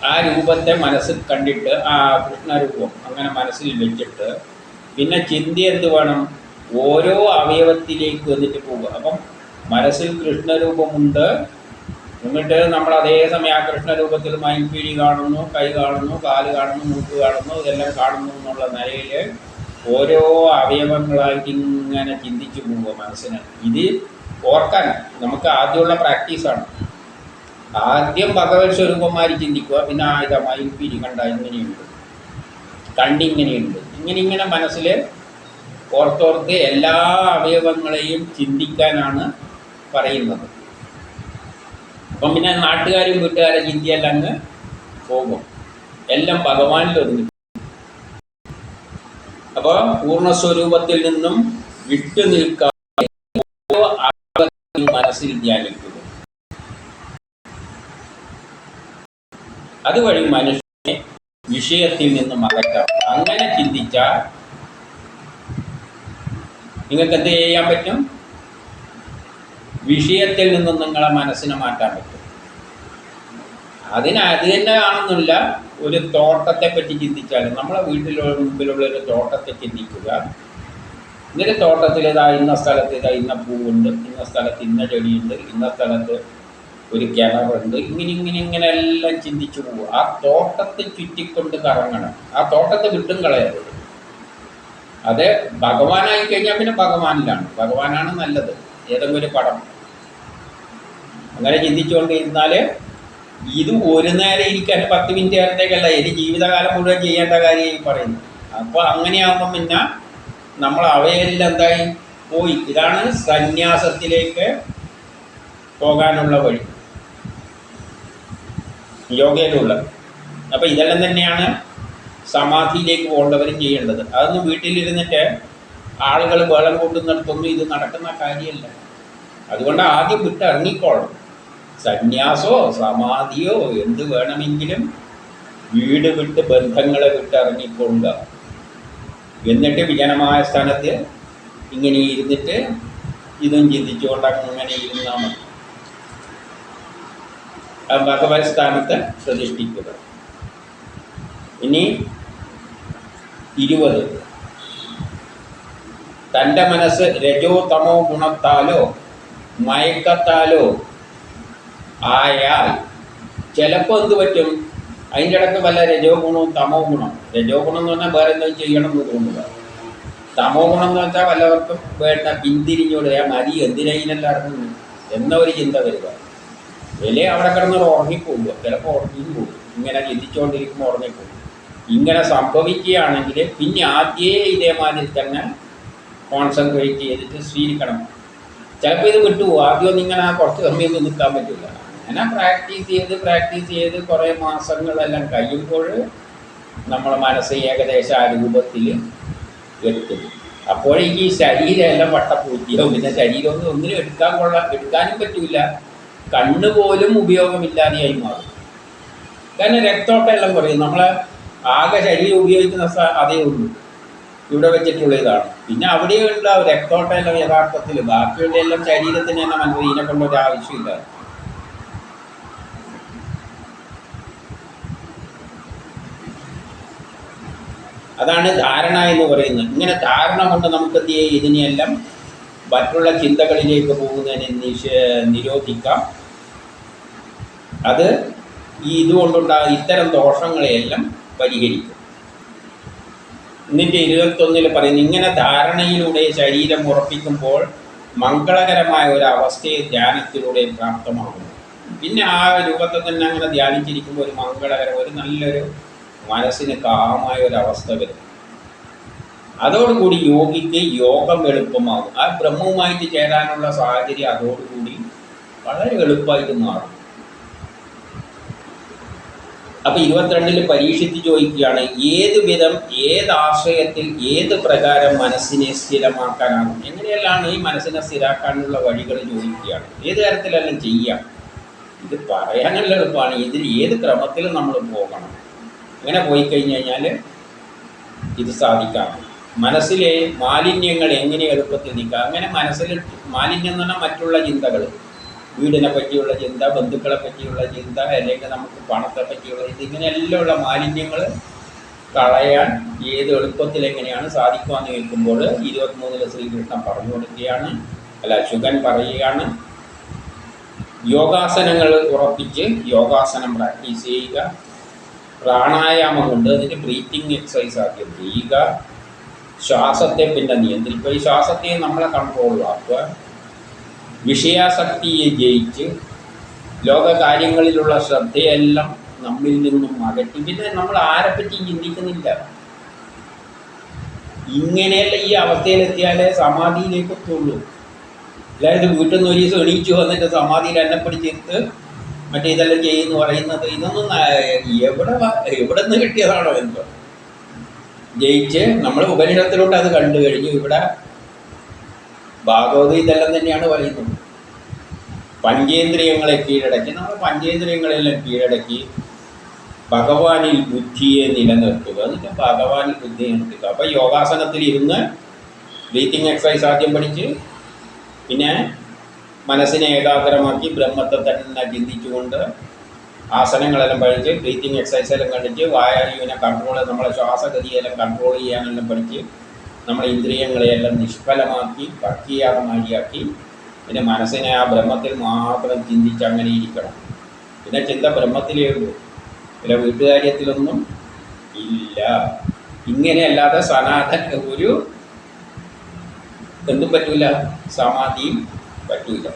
ആ രൂപത്തെ മനസ്സിൽ കണ്ടിട്ട് ആ കൃഷ്ണരൂപം അങ്ങനെ മനസ്സിൽ വെച്ചിട്ട് പിന്നെ ചിന്ത എന്ത് വേണം, ഓരോ അവയവത്തിലേക്ക് വന്നിട്ട് പോവുക. അപ്പം മനസ്സിൽ കൃഷ്ണരൂപമുണ്ട്, എന്നിട്ട് നമ്മൾ അതേസമയം ആ കൃഷ്ണരൂപത്തിൽ മൈൻപീഴി കാണുന്നു, കൈ കാണുന്നു, കാല് കാണുന്നു, മൂക്ക് കാണുന്നു, ഇതെല്ലാം കാണുന്നു എന്നുള്ള നിലയിൽ ഓരോ അവയവങ്ങളായിട്ട് ഇങ്ങനെ ചിന്തിച്ചു പോവുക മനസ്സിന്. ഇത് ഓർക്കാൻ നമുക്ക് ആദ്യമുള്ള പ്രാക്ടീസാണ്. ആദ്യം ഭഗവത് സ്വരൂപന്മാർ ചിന്തിക്കുക, പിന്നെ ഇതാ മയിൽപ്പീരി കണ്ട ഇങ്ങനെയുണ്ട്, കണ്ടിങ്ങനെയുണ്ട്, ഇങ്ങനെ മനസ്സിൽ ഓർത്തോർത്ത് എല്ലാ അവയവങ്ങളെയും ചിന്തിക്കാനാണ് പറയുന്നത്. അപ്പം പിന്നെ നാട്ടുകാരും വീട്ടുകാരെ ചിന്തയെല്ലാം അങ്ങ് പോകും, എല്ലാം ഭഗവാനിൽ ഒതുങ്ങി. അപ്പോൾ പൂർണ്ണസ്വരൂപത്തിൽ നിന്നും വിട്ടു നിൽക്കാതെ മനസ്സിൽ ധ്യാനിക്കുക. അതുവഴി മനുഷ്യനെ വിഷയത്തിൽ നിന്നും അകറ്റാം. അങ്ങനെ ചിന്തിച്ചാൽ നിങ്ങൾക്ക് എന്ത് ചെയ്യാൻ പറ്റും? വിഷയത്തിൽ നിന്നും നിങ്ങളെ മനസ്സിനെ മാറ്റാൻ പറ്റും. അത് തന്നെ കാണുന്നില്ല. ഒരു തോട്ടത്തെ പറ്റി ചിന്തിച്ചാലും നമ്മളെ മുമ്പിലുള്ള ഒരു തോട്ടത്തെ ചിന്തിക്കുക. ഇന്നൊരു തോട്ടത്തിൽ ഇതാ ഇന്ന സ്ഥലത്ത് ഇതാ ഇന്ന പൂവുണ്ട്, ഇന്ന സ്ഥലത്ത് ഇന്ന ചെടിയുണ്ട്, ഇന്ന സ്ഥലത്ത് ഒരു കിണറുണ്ട്, ഇങ്ങനെ എല്ലാം ചിന്തിച്ചു പോകുക. ആ തോട്ടത്തെ ചുറ്റിക്കൊണ്ട് കറങ്ങണം. ആ തോട്ടത്തെ വിട്ടും കളയരുത്. അത് ഭഗവാനായി കഴിഞ്ഞാൽ പിന്നെ ഭഗവാനിലാണ്, ഭഗവാനാണ് നല്ലത്. ഏതെങ്കിലും ഒരു പടം അങ്ങനെ ചിന്തിച്ചുകൊണ്ടിരുന്നാൽ ഇത് ഒരു നേരം ഇരിക്കാൻ 10 മിനിറ്റ് നേരത്തേക്കല്ല, ഇനി ജീവിതകാലം മുഴുവൻ ചെയ്യേണ്ട കാര്യം പറയുന്നു. അപ്പോൾ അങ്ങനെയാകുമ്പം പിന്നെ നമ്മൾ അവയെല്ലാം എന്തായി പോയി. ഇതാണ് സന്യാസത്തിലേക്ക് പോകാനുള്ള വഴി, യോഗയിലുള്ള. അപ്പോൾ ഇതെല്ലാം തന്നെയാണ് സമാധിയിലേക്ക് പോകേണ്ടവരും ചെയ്യേണ്ടത്. അതൊന്നും വീട്ടിലിരുന്നിട്ട് ആളുകൾ വെള്ളം കൂട്ടുന്നിടത്തൊന്നും ഇത് നടക്കുന്ന കാര്യമല്ല. അതുകൊണ്ട് ആദ്യം വിട്ടിറങ്ങിക്കോളണം. സന്യാസോ സമാധിയോ എന്ത് വേണമെങ്കിലും വീട് വിട്ട് ബന്ധങ്ങളെ വിട്ടിറങ്ങിക്കൊള്ളുക. എന്നിട്ട് വിജനമായ സ്ഥാനത്ത് ഇങ്ങനെ ഇരുന്നിട്ട് ഇതും ചിന്തിച്ചുകൊണ്ട് അങ്ങനെ ഇരുന്നാൽ മതി. ഭഗവത് സ്ഥാനത്ത് പ്രതിഷ്ഠിക്കുക. ഇനി 20, തൻ്റെ മനസ്സ് രജോ തമോ ഗുണത്താലോ മയക്കത്താലോ ആയാൽ ചിലപ്പോൾ എന്ത് പറ്റും, അതിൻ്റെ ഇടയ്ക്ക് വല്ല രജോ ഗുണവും തമോ ഗുണം. രജോ ഗുണം എന്ന് പറഞ്ഞാൽ വേറെ എന്തെങ്കിലും ചെയ്യണം എന്ന് തോന്നുക. തമോ ഗുണം എന്ന് വെച്ചാൽ വല്ലവർക്കും വേണ്ട പിന്തിരിഞ്ഞോട് മതി എന്തിനതിനെല്ലാം ഇറങ്ങുന്നു എന്ന ഒരു ചിന്ത വരിക. വില അവിടെ കിടന്നൊരു ഉറങ്ങിപ്പോവുക. ചിലപ്പോൾ ഉറങ്ങിയും പോകും. ഇങ്ങനെ ചിന്തിച്ചുകൊണ്ടിരിക്കുമ്പോൾ ഉറങ്ങിപ്പോകും. ഇങ്ങനെ സംഭവിക്കുകയാണെങ്കിൽ പിന്നെ ആദ്യമേ ഇതേമാതിരി തന്നെ കോൺസെൻട്രേറ്റ് ചെയ്തിട്ട് സ്വീകരിക്കണം. ചിലപ്പോൾ ഇത് വിട്ടുപോകും. ആദ്യമൊന്നും ഇങ്ങനെ കുറച്ച് സമയമൊന്നും നിൽക്കാൻ പറ്റില്ല. അങ്ങനെ പ്രാക്ടീസ് ചെയ്ത് കുറേ മാസങ്ങളെല്ലാം കഴിയുമ്പോൾ നമ്മളെ മനസ്സ് ഏകദേശം ആ രൂപത്തിൽ എത്തും. അപ്പോഴേക്ക് ഈ ശരീരമെല്ലാം വട്ടപ്പൂറ്റിയാവും. പിന്നെ ശരീരമൊന്നും ഒന്നിനും എടുക്കാനും പറ്റില്ല. കണ്ണ് പോലും ഉപയോഗമില്ലാതെയായി മാറും. കാരണം രക്തോട്ടം എല്ലാം കുറയും. നമ്മളെ ആകെ ശരീരം ഉപയോഗിക്കുന്ന അതേ ഉള്ളൂ, ഇവിടെ വെച്ചിട്ടുള്ള ഇതാണ്. പിന്നെ അവിടെയുള്ള രക്തോട്ടം എല്ലാം യഥാർത്ഥത്തിൽ ബാക്കിയുള്ള എല്ലാം ശരീരത്തിന് തന്നെ മനസ്സിൽ ഇതിനെ കൊണ്ടൊരു ആവശ്യമില്ല. അതാണ് ധാരണ എന്ന് പറയുന്നത്. ഇങ്ങനെ ധാരണ കൊണ്ട് നമുക്ക് എന്ത് ചെയ്യും, ഇതിനെയെല്ലാം മറ്റുള്ള ചിന്തകളിലേക്ക് പോകുന്നതിനെ നിരോധിക്കാം. അത് ഈ ഇതുകൊണ്ടുണ്ടാകുന്ന ഇത്തരം ദോഷങ്ങളെയെല്ലാം പരിഹരിക്കും. എന്നിട്ട് 21 പറയുന്നു, ഇങ്ങനെ ധാരണയിലൂടെ ശരീരം ഉറപ്പിക്കുമ്പോൾ മംഗളകരമായ ഒരു അവസ്ഥയെ ധ്യാനത്തിലൂടെ പ്രാപ്തമാകുന്നു. പിന്നെ ആ രൂപത്തെ തന്നെ അങ്ങനെ ധ്യാനിച്ചിരിക്കുമ്പോൾ ഒരു മംഗളകരം, ഒരു നല്ലൊരു മനസ്സിന് കാമായ ഒരവസ്ഥ വരും. അതോടുകൂടി യോഗിക്ക് യോഗം എളുപ്പമാകും. ആ ബ്രഹ്മവുമായിട്ട് ചേരാനുള്ള സാഹചര്യം അതോടുകൂടി വളരെ എളുപ്പമായിട്ട് മാറും. അപ്പോൾ 22 പരീക്ഷിച്ച് ചോദിക്കുകയാണ്, ഏത് വിധം, ഏത് ആശയത്തിൽ, ഏത് പ്രകാരം മനസ്സിനെ സ്ഥിരമാക്കാനാകും? എങ്ങനെയെല്ലാം ഈ മനസ്സിനെ സ്ഥിരാക്കാനുള്ള വഴികൾ ചോദിക്കുകയാണ്. ഏത് തരത്തിലെല്ലാം ചെയ്യാം? ഇത് പറയാനുള്ള എളുപ്പമാണ്. ഇതിൽ ഏത് ക്രമത്തിലും നമ്മൾ പോകണം. അങ്ങനെ പോയി കഴിഞ്ഞ് കഴിഞ്ഞാൽ ഇത് സാധിക്കാം. മനസ്സിലെ മാലിന്യങ്ങൾ എങ്ങനെ എളുപ്പത്തിൽ നീക്കാം. അങ്ങനെ മനസ്സിൽ മാലിന്യം എന്ന് പറഞ്ഞാൽ മറ്റുള്ള ചിന്തകൾ, വീടിനെ പറ്റിയുള്ള ചിന്ത, ബന്ധുക്കളെ പറ്റിയുള്ള ചിന്ത, അല്ലെങ്കിൽ നമുക്ക് പണത്തെ പറ്റിയുള്ള ചിന്ത, ഇങ്ങനെയെല്ലാം ഉള്ള മാലിന്യങ്ങൾ കളയാൻ ഏത് എളുപ്പത്തിൽ എങ്ങനെയാണ് സാധിക്കുമെന്ന് കേൾക്കുമ്പോൾ 23 ശ്രീകൃഷ്ണൻ പറഞ്ഞു കൊടുക്കുകയാണ്, ശുഗൻ പറയുകയാണ്, യോഗാസനങ്ങൾ ഉറപ്പിച്ച് യോഗാസനം പ്രാക്ടീസ് ചെയ്യുക, പ്രാണായാമം കൊണ്ട് അതിന് ബ്രീത്തിങ് എക്സസൈസ് ആദ്യം ചെയ്യുക, ശ്വാസത്തെ പിന്നെ നിയന്ത്രിക്കുക, ഈ ശ്വാസത്തെ നമ്മളെ കൺട്രോളിലാക്കുക, വിഷയാസക്തിയെ ജയിച്ച് ലോകകാര്യങ്ങളിലുള്ള ശ്രദ്ധയെല്ലാം നമ്മിൽ നിന്നും അകറ്റി, പിന്നെ നമ്മൾ ആരെപ്പറ്റിയും ചിന്തിക്കുന്നില്ല. ഇങ്ങനെയല്ല ഈ അവസ്ഥയിലെത്തിയാലേ സമാധിയിലേക്ക് എത്തുള്ളൂ. അതായത് വീട്ടിൽ നിന്ന് ഒരു ദിവസം എണീച്ചു വന്നിട്ട് സമാധിയിൽ എണ്ണപ്പിടിച്ചിരുത്ത് മറ്റേ ഇതെല്ലാം ചെയ്യുന്നു പറയുന്നത്, ഇതൊന്നും എവിടെ നിന്ന് കിട്ടിയതാണോ എന്തോ. ജയിച്ച് നമ്മൾ ഉപനിഷത്തിലോട്ട് അത് കണ്ടു കഴിഞ്ഞു. ഇവിടെ ഭാഗവത ഇതെല്ലാം തന്നെയാണ് പറയുന്നത്. പഞ്ചേന്ദ്രിയങ്ങളെ കീഴടക്കി, നമ്മൾ പഞ്ചേന്ദ്രിയങ്ങളെല്ലാം കീഴടക്കി ഭഗവാനിൽ ബുദ്ധിയെ നിലനിർത്തുക, എന്നിട്ട് ഭഗവാനിൽ ബുദ്ധിയെ നിർത്തുക. അപ്പോൾ യോഗാസനത്തിൽ ഇരുന്ന് ബ്രീത്തിങ് എക്സസൈസ് ആദ്യം പഠിച്ച്, പിന്നെ മനസ്സിനെ ഏകാഗ്രമാക്കി ബ്രഹ്മത്തെ തന്നെ ചിന്തിച്ചുകൊണ്ട് ആസനങ്ങളെല്ലാം പഠിച്ച്, ബ്രീത്തിങ് എക്സസൈസെല്ലാം കണ്ടിട്ട് വായുവിനെ കൺട്രോൾ, നമ്മളെ ശ്വാസഗതിയെല്ലാം കൺട്രോൾ ചെയ്യാനെല്ലാം പഠിച്ച്, നമ്മളെ ഇന്ദ്രിയങ്ങളെയെല്ലാം നിഷ്ഫലമാക്കി ഭക്തിയാകമാരിയാക്കി, പിന്നെ മനസ്സിനെ ആ ബ്രഹ്മത്തിൽ മാത്രം ചിന്തിച്ച് അങ്ങനെ ഇരിക്കണം. പിന്നെ ചിന്ത ബ്രഹ്മത്തിലേ ഉള്ളൂ, പിന്നെ വീട്ടുകാര്യത്തിലൊന്നും ഇല്ല. ഇങ്ങനെയല്ലാതെ സനാതന ഒരു എന്തും പറ്റൂല, സമാധിയും പറ്റൂല.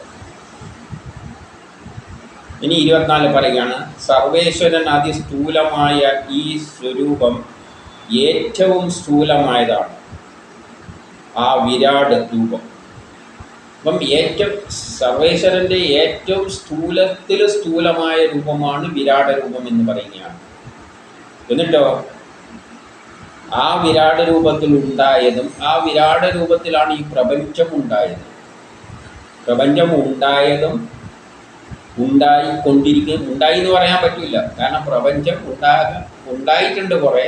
ഇനി 24 പറയുകയാണ്, സർവേശ്വരൻ അതിസ്ഥൂലമായ ഈ സ്വരൂപം ഏറ്റവും സ്ഥൂലമായതാണ്, ആ വിരാട് രൂപം. അപ്പം സർവേശ്വരൻ്റെ ഏറ്റവും സ്ഥൂലമായ രൂപമാണ് വിരാട് രൂപം എന്ന് പറയുകയാണ്. എന്നിട്ടോ ആ വിരാട് രൂപത്തിൽ ഉണ്ടായതും, ആ വിരാട് രൂപത്തിലാണ് ഈ പ്രപഞ്ചം ഉണ്ടായത്. പ്രപഞ്ചം ഉണ്ടായതും ഉണ്ടായിക്കൊണ്ടിരിക്കും, ഉണ്ടായി എന്ന് പറയാൻ പറ്റില്ല, കാരണം പ്രപഞ്ചം ഉണ്ടായിട്ടുണ്ട് കുറേ,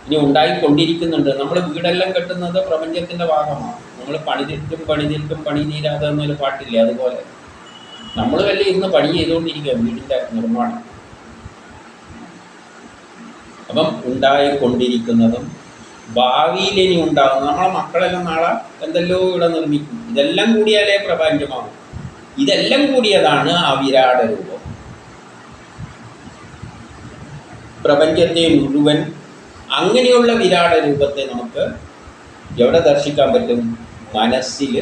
ഇനി ഉണ്ടായിക്കൊണ്ടിരിക്കുന്നുണ്ട്. നമ്മൾ വീടെല്ലാം കെട്ടുന്നത് പ്രപഞ്ചത്തിൻ്റെ ഭാഗമാണ്. നമ്മൾ പണിതിട്ടും പണി തീരാതെ എന്നൊരു പാട്ടില്ലേ, അതുപോലെ നമ്മൾ വല്ല ഇന്ന് പണി ചെയ്തുകൊണ്ടിരിക്കുക വീടിൻ്റെ നിർമ്മാണം. അപ്പം ഉണ്ടായിക്കൊണ്ടിരിക്കുന്നതും ഭാവിയിൽ ഇനി ഉണ്ടാകുന്ന നമ്മളെ മക്കളെല്ലാം നാളെ എന്തെല്ലോ ഇവിടെ നിർമ്മിക്കും. ഇതെല്ലാം കൂടിയാലേ പ്രപഞ്ചമാകും. ഇതെല്ലാം കൂടിയതാണ് ആ വിരാട് രൂപം. പ്രപഞ്ചത്തെ മുഴുവൻ അങ്ങനെയുള്ള വിരാട് രൂപത്തെ നമുക്ക് എവിടെ ദർശിക്കാൻ പറ്റും? മനസ്സിൽ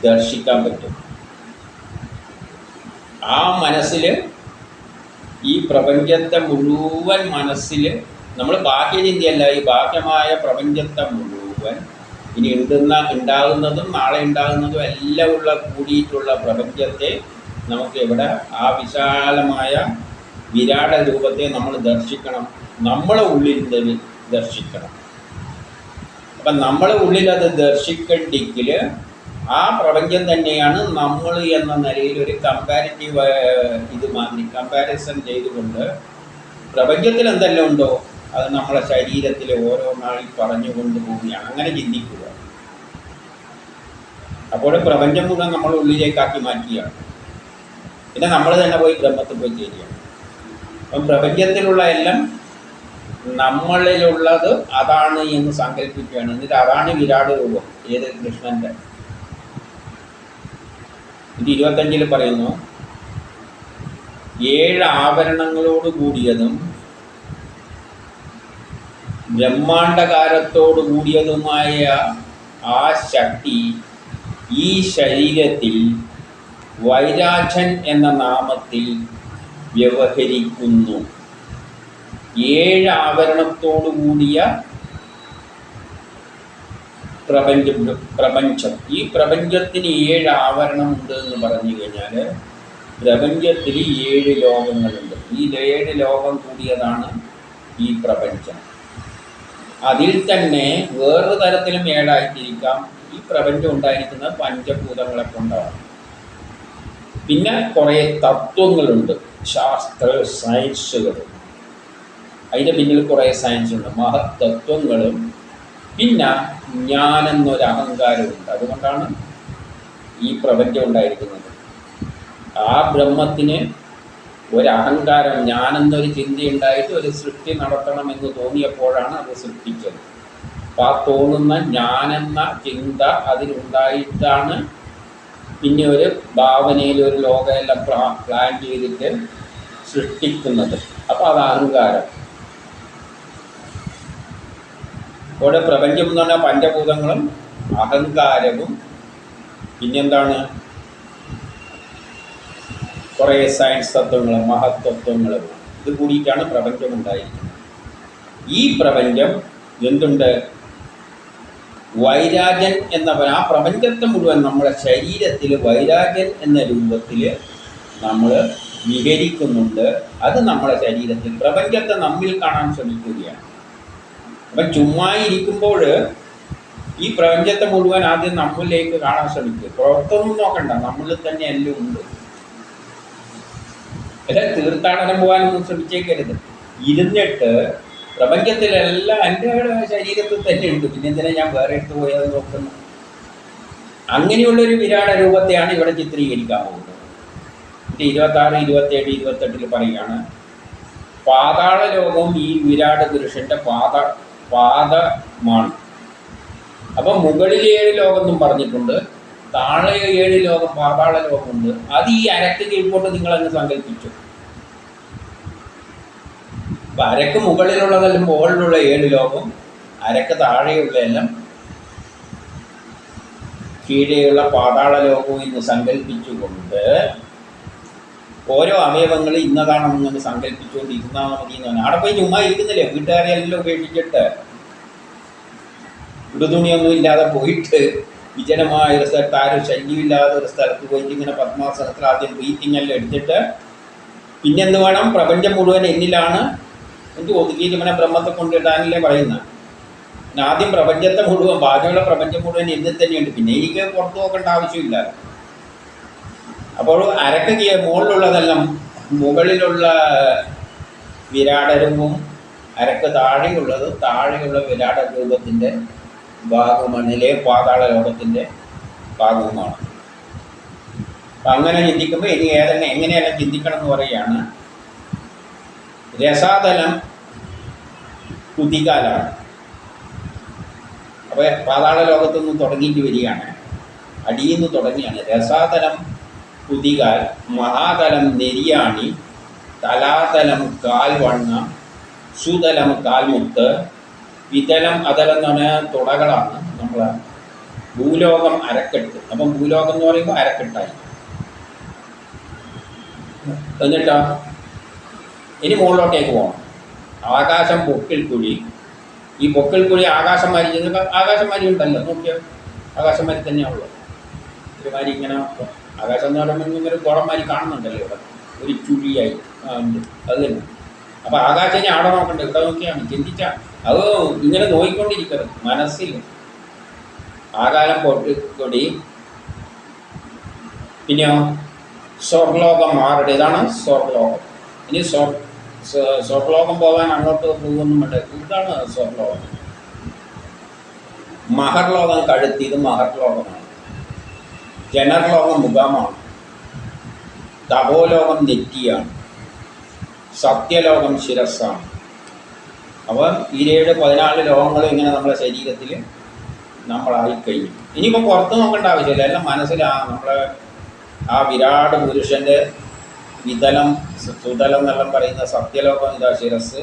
ദർശിക്കാൻ പറ്റും. ആ മനസ്സിൽ ഈ പ്രപഞ്ചത്തെ മുഴുവൻ മനസ്സിൽ നമ്മൾ ബാഹ്യചിന്തയല്ല, ഈ ബാഹ്യമായ പ്രപഞ്ചത്തെ മുഴുവൻ ഇനി ഉണ്ടാകുന്നതും നാളെ ഉണ്ടാകുന്നതും എല്ലാം ഉള്ള കൂടിയിട്ടുള്ള പ്രപഞ്ചത്തെ നമുക്ക് ഇവിടെ ആ വിശാലമായ വിരാട രൂപത്തെ നമ്മൾ ദർശിക്കണം. നമ്മളെ ഉള്ളിൽ ദർശിക്കണം. അപ്പം നമ്മളെ ഉള്ളിൽ അത് ദർശിക്കണ്ടെങ്കിൽ ആ പ്രപഞ്ചം തന്നെയാണ് നമ്മൾ എന്ന നിലയിൽ ഒരു കമ്പാരിറ്റീവ് കമ്പാരിസൺ ചെയ്തുകൊണ്ട് പ്രപഞ്ചത്തിൽ എന്തെല്ലാം ഉണ്ടോ അത് നമ്മളെ ശരീരത്തിൽ ഓരോന്നായി പറഞ്ഞുകൊണ്ട് പോവുകയാണ്. അങ്ങനെ ചിന്തിക്കുക. അപ്പോൾ പ്രപഞ്ചം മുഴുവൻ നമ്മൾ ഉള്ളിലേക്കാക്കി മാറ്റുകയാണ്. പിന്നെ നമ്മൾ തന്നെ പോയി ബ്രഹ്മത്തിൽ പോയി ചേരുകയാണ്. അപ്പം പ്രപഞ്ചത്തിലുള്ള എല്ലാം നമ്മളിലുള്ളത് അതാണ് എന്ന് സങ്കല്പിക്കുകയാണ്. എന്നിട്ട് അതാണ് വിരാട് രൂപം. ഏത്? കൃഷ്ണൻ്റെ. ഇത് 25 പറയുന്നു, 7 ആഭരണങ്ങളോട് കൂടിയതും ബ്രഹ്മാണ്ഡകാരത്തോടു കൂടിയതുമായ ആ ശക്തി ഈ ശരീരത്തിൽ വൈരാജൻ എന്ന നാമത്തിൽ വ്യവഹരിക്കുന്നു. 7 ആവരണത്തോടു കൂടിയ പ്രപഞ്ചം. ഈ പ്രപഞ്ചത്തിന് 7 ആവരണമുണ്ട് എന്ന് പറഞ്ഞു കഴിഞ്ഞാൽ പ്രപഞ്ചത്തിൽ 7 ലോകങ്ങളുണ്ട്. ഈ 7 ലോകം കൂടിയതാണ് ഈ പ്രപഞ്ചം. അതിൽ തന്നെ വേറൊരു തരത്തിലും 7 ആയിട്ടിരിക്കാം. ഈ പ്രപഞ്ചം ഉണ്ടായിരിക്കുന്നത് പഞ്ചഭൂതങ്ങളെ കൊണ്ടാണ്. പിന്നെ കുറേ തത്വങ്ങളുണ്ട്, ശാസ്ത്ര സയൻസുകൾ. അതിൻ്റെ പിന്നിൽ കുറേ സയൻസ് ഉണ്ട്, മഹത്തത്വങ്ങളും പിന്നെ ഞാനെന്നൊരു അഹങ്കാരമുണ്ട്. അതുകൊണ്ടാണ് ഈ പ്രപഞ്ചം ഉണ്ടായിരിക്കുന്നത്. ആ ബ്രഹ്മത്തിന് ഒരഹങ്കാരം, ഞാനെന്നൊരു ചിന്തയുണ്ടായിട്ട് ഒരു സൃഷ്ടി നടത്തണമെന്ന് തോന്നിയപ്പോഴാണ് അത് സൃഷ്ടിച്ചത്. അപ്പം ആ തോന്നുന്ന ഞാനെന്ന ചിന്ത അതിലുണ്ടായിട്ടാണ് പിന്നെ ഒരു ഭാവനയിൽ ഒരു ലോകമെല്ലാം പ്ലാൻ ചെയ്തിട്ട് സൃഷ്ടിക്കുന്നത്. അപ്പോൾ അത് അഹങ്കാരം. ഇവിടെ പ്രപഞ്ചം എന്ന് പറഞ്ഞാൽ പഞ്ചഭൂതങ്ങളും അഹങ്കാരവും പിന്നെന്താണ് കുറേ സയൻസ് തത്വങ്ങളും മഹത്തത്വങ്ങളും ഇത് കൂടിയിട്ടാണ് പ്രപഞ്ചം ഉണ്ടായിരിക്കുന്നത്. ഈ പ്രപഞ്ചം എന്തുണ്ട്? വൈരാഗ്യൻ എന്ന ആ പ്രപഞ്ചത്തെ മുഴുവൻ നമ്മുടെ ശരീരത്തിൽ വൈരാഗ്യൻ എന്ന രൂപത്തിൽ നമ്മൾ വിഹരിക്കുന്നുണ്ട്. അത് നമ്മുടെ ശരീരത്തിൽ പ്രപഞ്ചത്തെ നമ്മിൽ കാണാൻ ശ്രമിക്കുകയാണ്. അപ്പം ചുമ്മാ ഇരിക്കുമ്പോൾ ഈ പ്രപഞ്ചത്തെ മുഴുവൻ ആദ്യം നമ്മളിലേക്ക് കാണാൻ ശ്രമിക്കുക. പുറത്തൊന്നും നോക്കണ്ട, നമ്മളിൽ തന്നെ എല്ലാം ഉണ്ട്. അല്ല, തീർത്ഥാടനം പോകാനൊന്നും ശ്രമിച്ചേക്കരുത്. ഇരുന്നിട്ട് പ്രപഞ്ചത്തിലെല്ലാം എൻ്റെ ശരീരത്തിൽ തന്നെ ഉണ്ട്, പിന്നെ എന്തിനാ ഞാൻ വേറെ എടുത്ത് പോയത് നോക്കുന്നു. അങ്ങനെയുള്ളൊരു വിരാട രൂപത്തെയാണ് ഇവിടെ ചിത്രീകരിക്കാൻ പോകുന്നത്. 26, 27, 28 പറയുകയാണ്, പാതാള ലോകവും ഈ വിരാട് പുരുഷൻ്റെ പാദമാണ്. അപ്പം മുകളിൽ 7 ലോകം എന്നും പറഞ്ഞിട്ടുണ്ട്, താഴെ 7 ലോകം പാതാള ലോകമുണ്ട്. അത് ഈ അരക്ക് കീഴ്പോട്ട് നിങ്ങളങ്ങ് സങ്കല്പിച്ചു. അപ്പം അരക്ക് മുകളിലുള്ളതെല്ലാം മുകളിലുള്ള 7 ലോകം, അരക്ക് താഴെയുള്ളതെല്ലാം കീഴെയുള്ള പാതാള ലോകവും എന്ന് സങ്കല്പിച്ചുകൊണ്ട് ഓരോ അവയവങ്ങൾ ഇന്നതാണെന്ന് സങ്കല്പിച്ചുകൊണ്ടിരുന്നാൽ മതി എന്നാണ്. അവിടെ പോയി ചുമ്മാ ഇരിക്കുന്നില്ലേ, വീട്ടുകാരെ എല്ലാം ഉപേക്ഷിച്ചിട്ട് ഉടുതുണിയൊന്നും ഇല്ലാതെ പോയിട്ട് വിജനമായ ഒരു സ്ഥലത്ത്, ആരും ശല്യമില്ലാത്ത ഒരു സ്ഥലത്ത് പോയിട്ട് ഇങ്ങനെ പത്മാസനത്തിൽ ആദ്യം ബ്രീത്തിങ് എല്ലാം എടുത്തിട്ട് പിന്നെ എന്ത് വേണം? പ്രപഞ്ചം മുഴുവൻ എന്നിലാണ് എനിക്ക് ഒതുക്കിയിട്ട് ഇങ്ങനെ ബ്രഹ്മത്തെ കൊണ്ടിടാനല്ലേ പറയുന്നത്. പിന്നെ ആദ്യം പ്രപഞ്ചത്തെ മുഴുവൻ, ബാക്കിയുള്ള പ്രപഞ്ചം മുഴുവൻ എന്നിൽ തന്നെയുണ്ട്. പിന്നെ എനിക്ക് പുറത്തു നോക്കേണ്ട ആവശ്യമില്ല. അപ്പോൾ അരക്ക് മുകളിലുള്ളതെല്ലാം മുകളിലുള്ള വിരാടരൂപവും അരക്ക് താഴെയുള്ള വിരാട രൂപത്തിൻ്റെ ഭാഗമണിലെ പാതാള ലോകത്തിൻ്റെ ഭാഗവുമാണ്. അപ്പം അങ്ങനെ ചിന്തിക്കുമ്പോൾ ഇനി എങ്ങനെയെല്ലാം ചിന്തിക്കണം എന്ന് പറയുകയാണ്. രസാതലം കുതികാലാണ്. അപ്പോൾ പാതാള ലോകത്തുനിന്ന് തുടങ്ങിയിട്ട് വരികയാണ്, അടിയിൽ നിന്ന് തുടങ്ങിയാണ്. രസാതലം കുതികാൽ, മഹാതലം നെരിയാണി, തലാതലം കാൽവണ്ണ, സുതലം കാൽമുത്ത്, വിതലം അതലം എന്ന് പറഞ്ഞാൽ തുടകളാണ്. നമ്മൾ ഭൂലോകം അരക്കെട്ട്. അപ്പം ഭൂലോകം എന്ന് പറയുമ്പോൾ അരക്കെട്ടായി. എന്നിട്ടോ ഇനി മുകളിലോട്ടേക്ക് പോകണം. ആകാശം പൊക്കിൾക്കുഴി. ഈ പൊക്കിൾക്കുഴി ആകാശമാരി ചെന്ന് ആകാശമാരി ഉണ്ടല്ലോ, നോക്കിയാൽ ആകാശമാരി തന്നെയാണല്ലോ. ഒരുമാതിരി ഇങ്ങനെ ആകാശം എന്ന് പറയുമ്പോൾ ഇങ്ങനെ കുളമാരി കാണുന്നുണ്ടല്ലോ ഇവിടെ, ഒരു ചുഴിയായി ഉണ്ട്. അത് തന്നെ. അപ്പോൾ ആകാശത്തിനെ അവിടെ നോക്കണ്ട, ഇവിടെ നോക്കിയാണ് ചിന്തിച്ചാൽ അത് ഇങ്ങനെ നോക്കിക്കൊണ്ടിരിക്കരുത്. മനസ്സിൽ ആകാശം പൊട്ടിക്കൊടി. പിന്നെയോ സ്വർലോകം മാറട്ടെ. ഇതാണ് സ്വർലോകം. ഇനി സ്വർലോകം പോകാൻ അങ്ങോട്ട് പോകുമെന്നും വേണ്ട. ഇതാണ് സ്വർലോകം. മഹർലോകം കഴുത്തി, ഇത് മഹർലോകമാണ്. ജനർലോകം മുഖമാണ്. തപോലോകം നെറ്റിയാണ്. സത്യലോകം ശിരസ്സാണ്. അപ്പം ഈ 14 ലോകങ്ങൾ ഇങ്ങനെ നമ്മുടെ ശരീരത്തിൽ നമ്മളായിക്കഴിഞ്ഞു. ഇനിയിപ്പോൾ പുറത്ത് നോക്കേണ്ട ആവശ്യമില്ല, എല്ലാം മനസ്സിലാണ്. നമ്മളെ ആ വിരാട് പുരുഷൻ്റെ വിതലം സുതലം എന്നെല്ലാം പറയുന്ന സത്യലോകം ഇതാ ശിരസ്,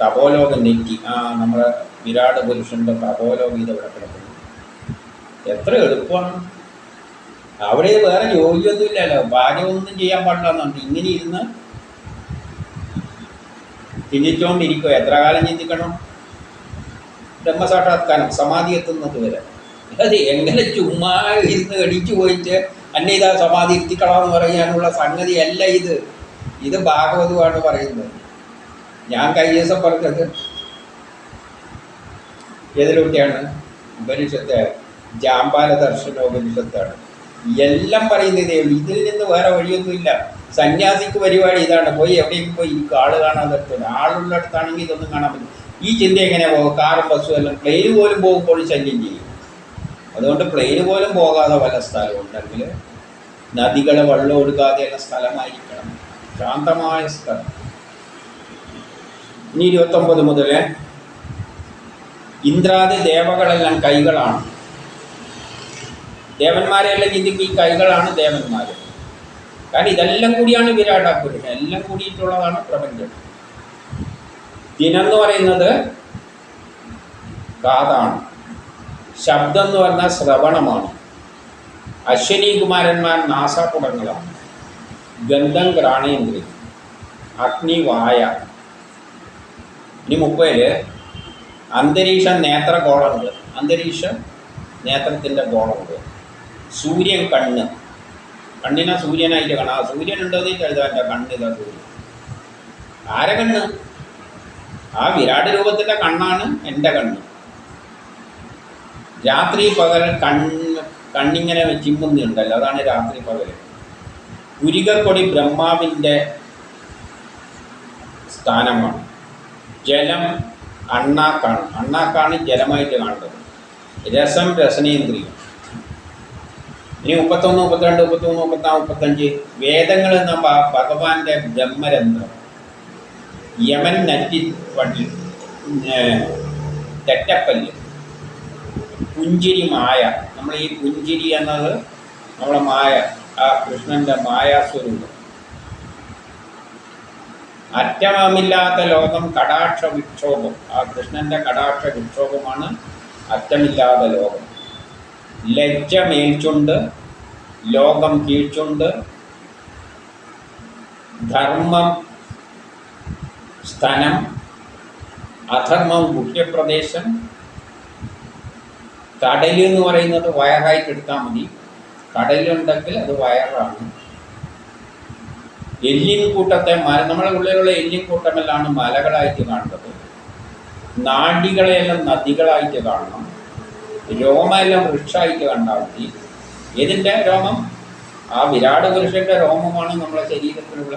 തപോലോകം നെറ്റി. നമ്മുടെ വിരാട് പുരുഷൻ്റെ തപോലോകം ഇതവിടെ കിടക്കുന്നു. എത്ര എളുപ്പമാണ്. അവിടെ വേറെ ജോലിയൊന്നും ഇല്ലല്ലോ, ഭാര്യമൊന്നും ചെയ്യാൻ പാടില്ലെന്നുണ്ട്. ഇങ്ങനെ ഇരുന്ന് ചിന്തിച്ചുകൊണ്ടിരിക്കുക. എത്ര കാലം ചിന്തിക്കണം? ബ്രഹ്മസാക്ഷാത്കാരം, സമാധി എത്തുന്നത് വരെ. അത് എങ്ങനെ ചുമ്മാ ഇരുന്ന് കടിച്ചു പോയിട്ട് അന്നെ ഇതാ സമാധി ഇരുത്തിക്കളാന്ന് പറയാനുള്ള സംഗതിയല്ല ഇത്. ഇത് ഭാഗവതമാണ് പറയുന്നത്. ഞാൻ കഴിഞ്ഞ ദിവസം പറഞ്ഞത് ഏതിലൊക്കെയാണ്? ഉപനിഷത്ത്, ജാമ്പാല ദർശന ഉപനിഷത്താണ്. എല്ലാം പറയുന്നതേ ഉള്ളൂ. ഇതിൽ നിന്ന് വേറെ വഴിയൊന്നുമില്ല. സന്യാസിക്ക് പരിപാടി ഇതാണ്, പോയി എവിടെയെങ്കിലും പോയി ഇരിക്കും, ആൾ കാണാതെ എത്തില്ല. ആളുള്ള അടുത്താണെങ്കിൽ ഇതൊന്നും കാണാൻ പറ്റും. ഈ ചിന്ത എങ്ങനെ പോകും? കാറും ബസ്സും എല്ലാം, പ്ലെയിന് പോലും പോകുമ്പോൾ ശല്യം ചെയ്യും. അതുകൊണ്ട് പ്ലെയിന് പോലും പോകാതെ പല സ്ഥലം ഉണ്ടെങ്കിൽ നദികളെ വെള്ളം ഒഴുകാതെയുള്ള സ്ഥലമായിരിക്കണം, ശാന്തമായ സ്ഥലം. ഇനി 29 മുതൽ ഇന്ദ്രാദി ദേവകളെല്ലാം കൈകളാണ്. ദേവന്മാരെല്ലാം ചിന്തിക്കും ഈ കൈകളാണ് ദേവന്മാർ. കാരണം ഇതെല്ലാം കൂടിയാണ് വിരാടാപുരുഷൻ, എല്ലാം കൂടിയിട്ടുള്ളതാണ് പ്രപഞ്ചം. ദിനം എന്ന് പറയുന്നത് കാതാണ്, ശബ്ദം എന്ന് പറഞ്ഞാൽ ശ്രവണമാണ്, അശ്വനി കുമാരന്മാർ നാസാപുടങ്ങളാണ്, ഗന്ധം ഘ്രാണേന്ദ്രിയം, അഗ്നി വായ. ഇനി 30 അന്തരീക്ഷം നേത്രഗോളമുണ്ട്, അന്തരീക്ഷം നേത്രത്തിൻ്റെ ഗോളമുണ്ട്. സൂര്യൻ കണ്ണ്, കണ്ണിനെ സൂര്യനായിട്ട് കാണാം. ആ സൂര്യൻ ഉണ്ടോ എന്ന് എഴുതാൻ എൻ്റെ കണ്ണിതാ സൂര്യൻ. ആരെ കണ്ണ്? ആ വിരാട് രൂപത്തിൻ്റെ കണ്ണാണ് എൻ്റെ കണ്ണ്. രാത്രി പകൽ കണ്ണിങ്ങനെ ചിമ്മുന്നുണ്ടല്ലോ, അതാണ് രാത്രി പകൽ. പുരികക്കൊടി ബ്രഹ്മാവിൻ്റെ സ്ഥാനമാണ്. ജലം അണ്ണാക്കാണ്, അണ്ണാക്കാണ് ജലമായിട്ട് കാണുന്നത്. രസം രസനേന്ദ്രിയം. ഇനി 31, 32, 33, 34, 35 വേദങ്ങൾ എന്ന ഭഗവാന്റെ ബ്രഹ്മരന്ധ്രം. യമൻ നറ്റി പള്ളി, തെറ്റപ്പല്ല്, പുഞ്ചിരി മായ. നമ്മൾ ഈ പുഞ്ചിരി എന്നത് നമ്മളെ മായ, ആ കൃഷ്ണൻ്റെ മായാസ്വരൂപം. അറ്റമില്ലാത്ത ലോകം കടാക്ഷ വിക്ഷോഭം, ആ കൃഷ്ണൻ്റെ കടാക്ഷ വിക്ഷോഭമാണ് അറ്റമില്ലാത്ത ലോകം. ലജ്ജ മേൽച്ചുണ്ട്, ലോകം കീഴ്ച്ചുണ്ട്, ധർമ്മം സ്ഥനം, അധർമ്മം ഗുഹ്യപ്രദേശം. കടൽ എന്ന് പറയുന്നത് വയറായിട്ട് എടുത്താൽ മതി, കടലുണ്ടെങ്കിൽ അത് വയറാണ്. എല്ലിൻ കൂട്ടത്തെ നമ്മുടെ ഉള്ളിലുള്ള എല്ലിൻ കൂട്ടമെല്ലാണ് മലകളായിട്ട് കാണുന്നത്. നാഡികളെയെല്ലാം നദികളായിട്ട് കാണണം. രോമെല്ലാം വൃക്ഷമായിട്ട് കണ്ടാൽ മതി. ഏതിൻ്റെ രോമം? ആ വിരാട് പുരുഷൻ്റെ രോമമാണ് നമ്മളെ ശരീരത്തിലുള്ള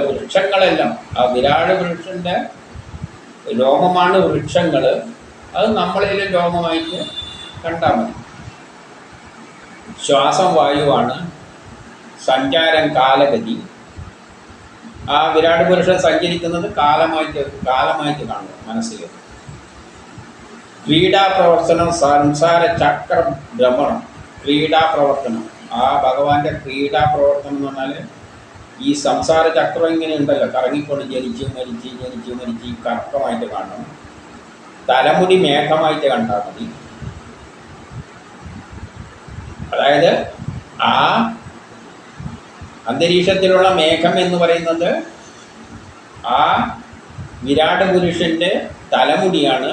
വൃക്ഷങ്ങളെല്ലാം. ആ വിരാട് പുരുഷൻ്റെ രോമമാണ് വൃക്ഷങ്ങൾ. അത് നമ്മളിലും രോമമായിട്ട് കണ്ടാൽ മതി. ശ്വാസം വായുവാണ്, സഞ്ചാരം കാലഗതി. ആ വിരാട് പുരുഷൻ സഞ്ചരിക്കുന്നത് കാലമായിട്ട് കാണുക മനസ്സിൽ. ക്രീഡാപ്രവർത്തനം, സംസാര ചക്ര ഭ്രമണം, ക്രീഡാപ്രവർത്തനം. ആ ഭഗവാന്റെ ക്രീഡാപ്രവർത്തനം എന്ന് പറഞ്ഞാൽ ഈ സംസാര ചക്രം ഇങ്ങനെ ഉണ്ടല്ലോ, കറങ്ങിക്കൊണ്ട് ജനിച്ച് മരിച്ച് ഈ കർക്കമായിട്ട് കാണണം. തലമുടി മേഘമായിട്ട് കണ്ടാൽ മതി. അതായത് ആ അന്തരീക്ഷത്തിലുള്ള മേഘം എന്ന് പറയുന്നത് ആ വിരാട് പുരുഷൻ്റെ തലമുടിയാണ്.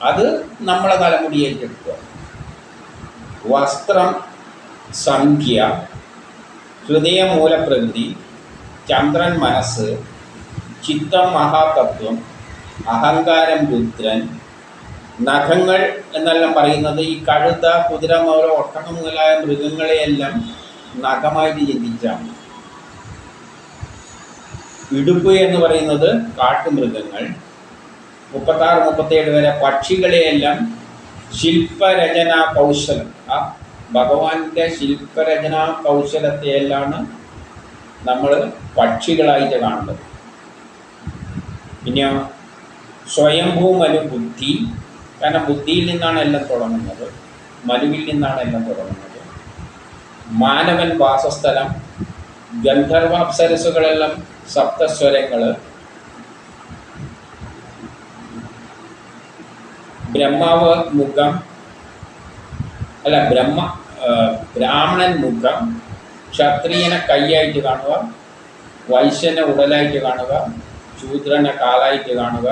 അത് നമ്മളെ തലമുടിയായിട്ട് എടുക്കുക. വസ്ത്രം സംഖ്യ, ഹൃദയമൂലപ്രകൃതി, ചന്ദ്രൻ മനസ്സ്, ചിത്തം മഹാതത്വം, അഹങ്കാരം രുദ്രൻ. നഖങ്ങൾ എന്നെല്ലാം പറയുന്നത് ഈ കഴുത, കുതിര മുതല, ഒട്ടകം മുതലായ മൃഗങ്ങളെയെല്ലാം നഖമായിട്ട് ചിന്തിച്ചാണ്. ഇടുപ്പ് എന്ന് പറയുന്നത് കാട്ടുമൃഗങ്ങൾ. 36, 37 വരെ പക്ഷികളെയെല്ലാം ശില്പരചനാ കൗശലം. ആ ഭഗവാന്റെ ശില്പരചനാ കൗശലത്തെയെല്ലാണ് നമ്മൾ പക്ഷികളായിട്ട് കാണുന്നത്. പിന്നെ സ്വയംഭൂ മനു ബുദ്ധി, കാരണം ബുദ്ധിയിൽ നിന്നാണ് എല്ലാം തുടങ്ങുന്നത്, മനുവിൽ നിന്നാണ് എല്ലാം തുടങ്ങുന്നത്. മാനവൻ വാസസ്ഥലം, ഗന്ധർവാപ്സരസുകളെല്ലാം സപ്തസ്വരങ്ങൾ. ബ്രഹ്മാവ് മുഖം അല്ല ബ്രാഹ്മണൻ മുഖം, ക്ഷത്രിയനെ കൈയായിട്ട് കാണുക, വൈശ്യനെ ഉടലായിട്ട് കാണുക, ശൂദ്രനെ കാലായിട്ട് കാണുക.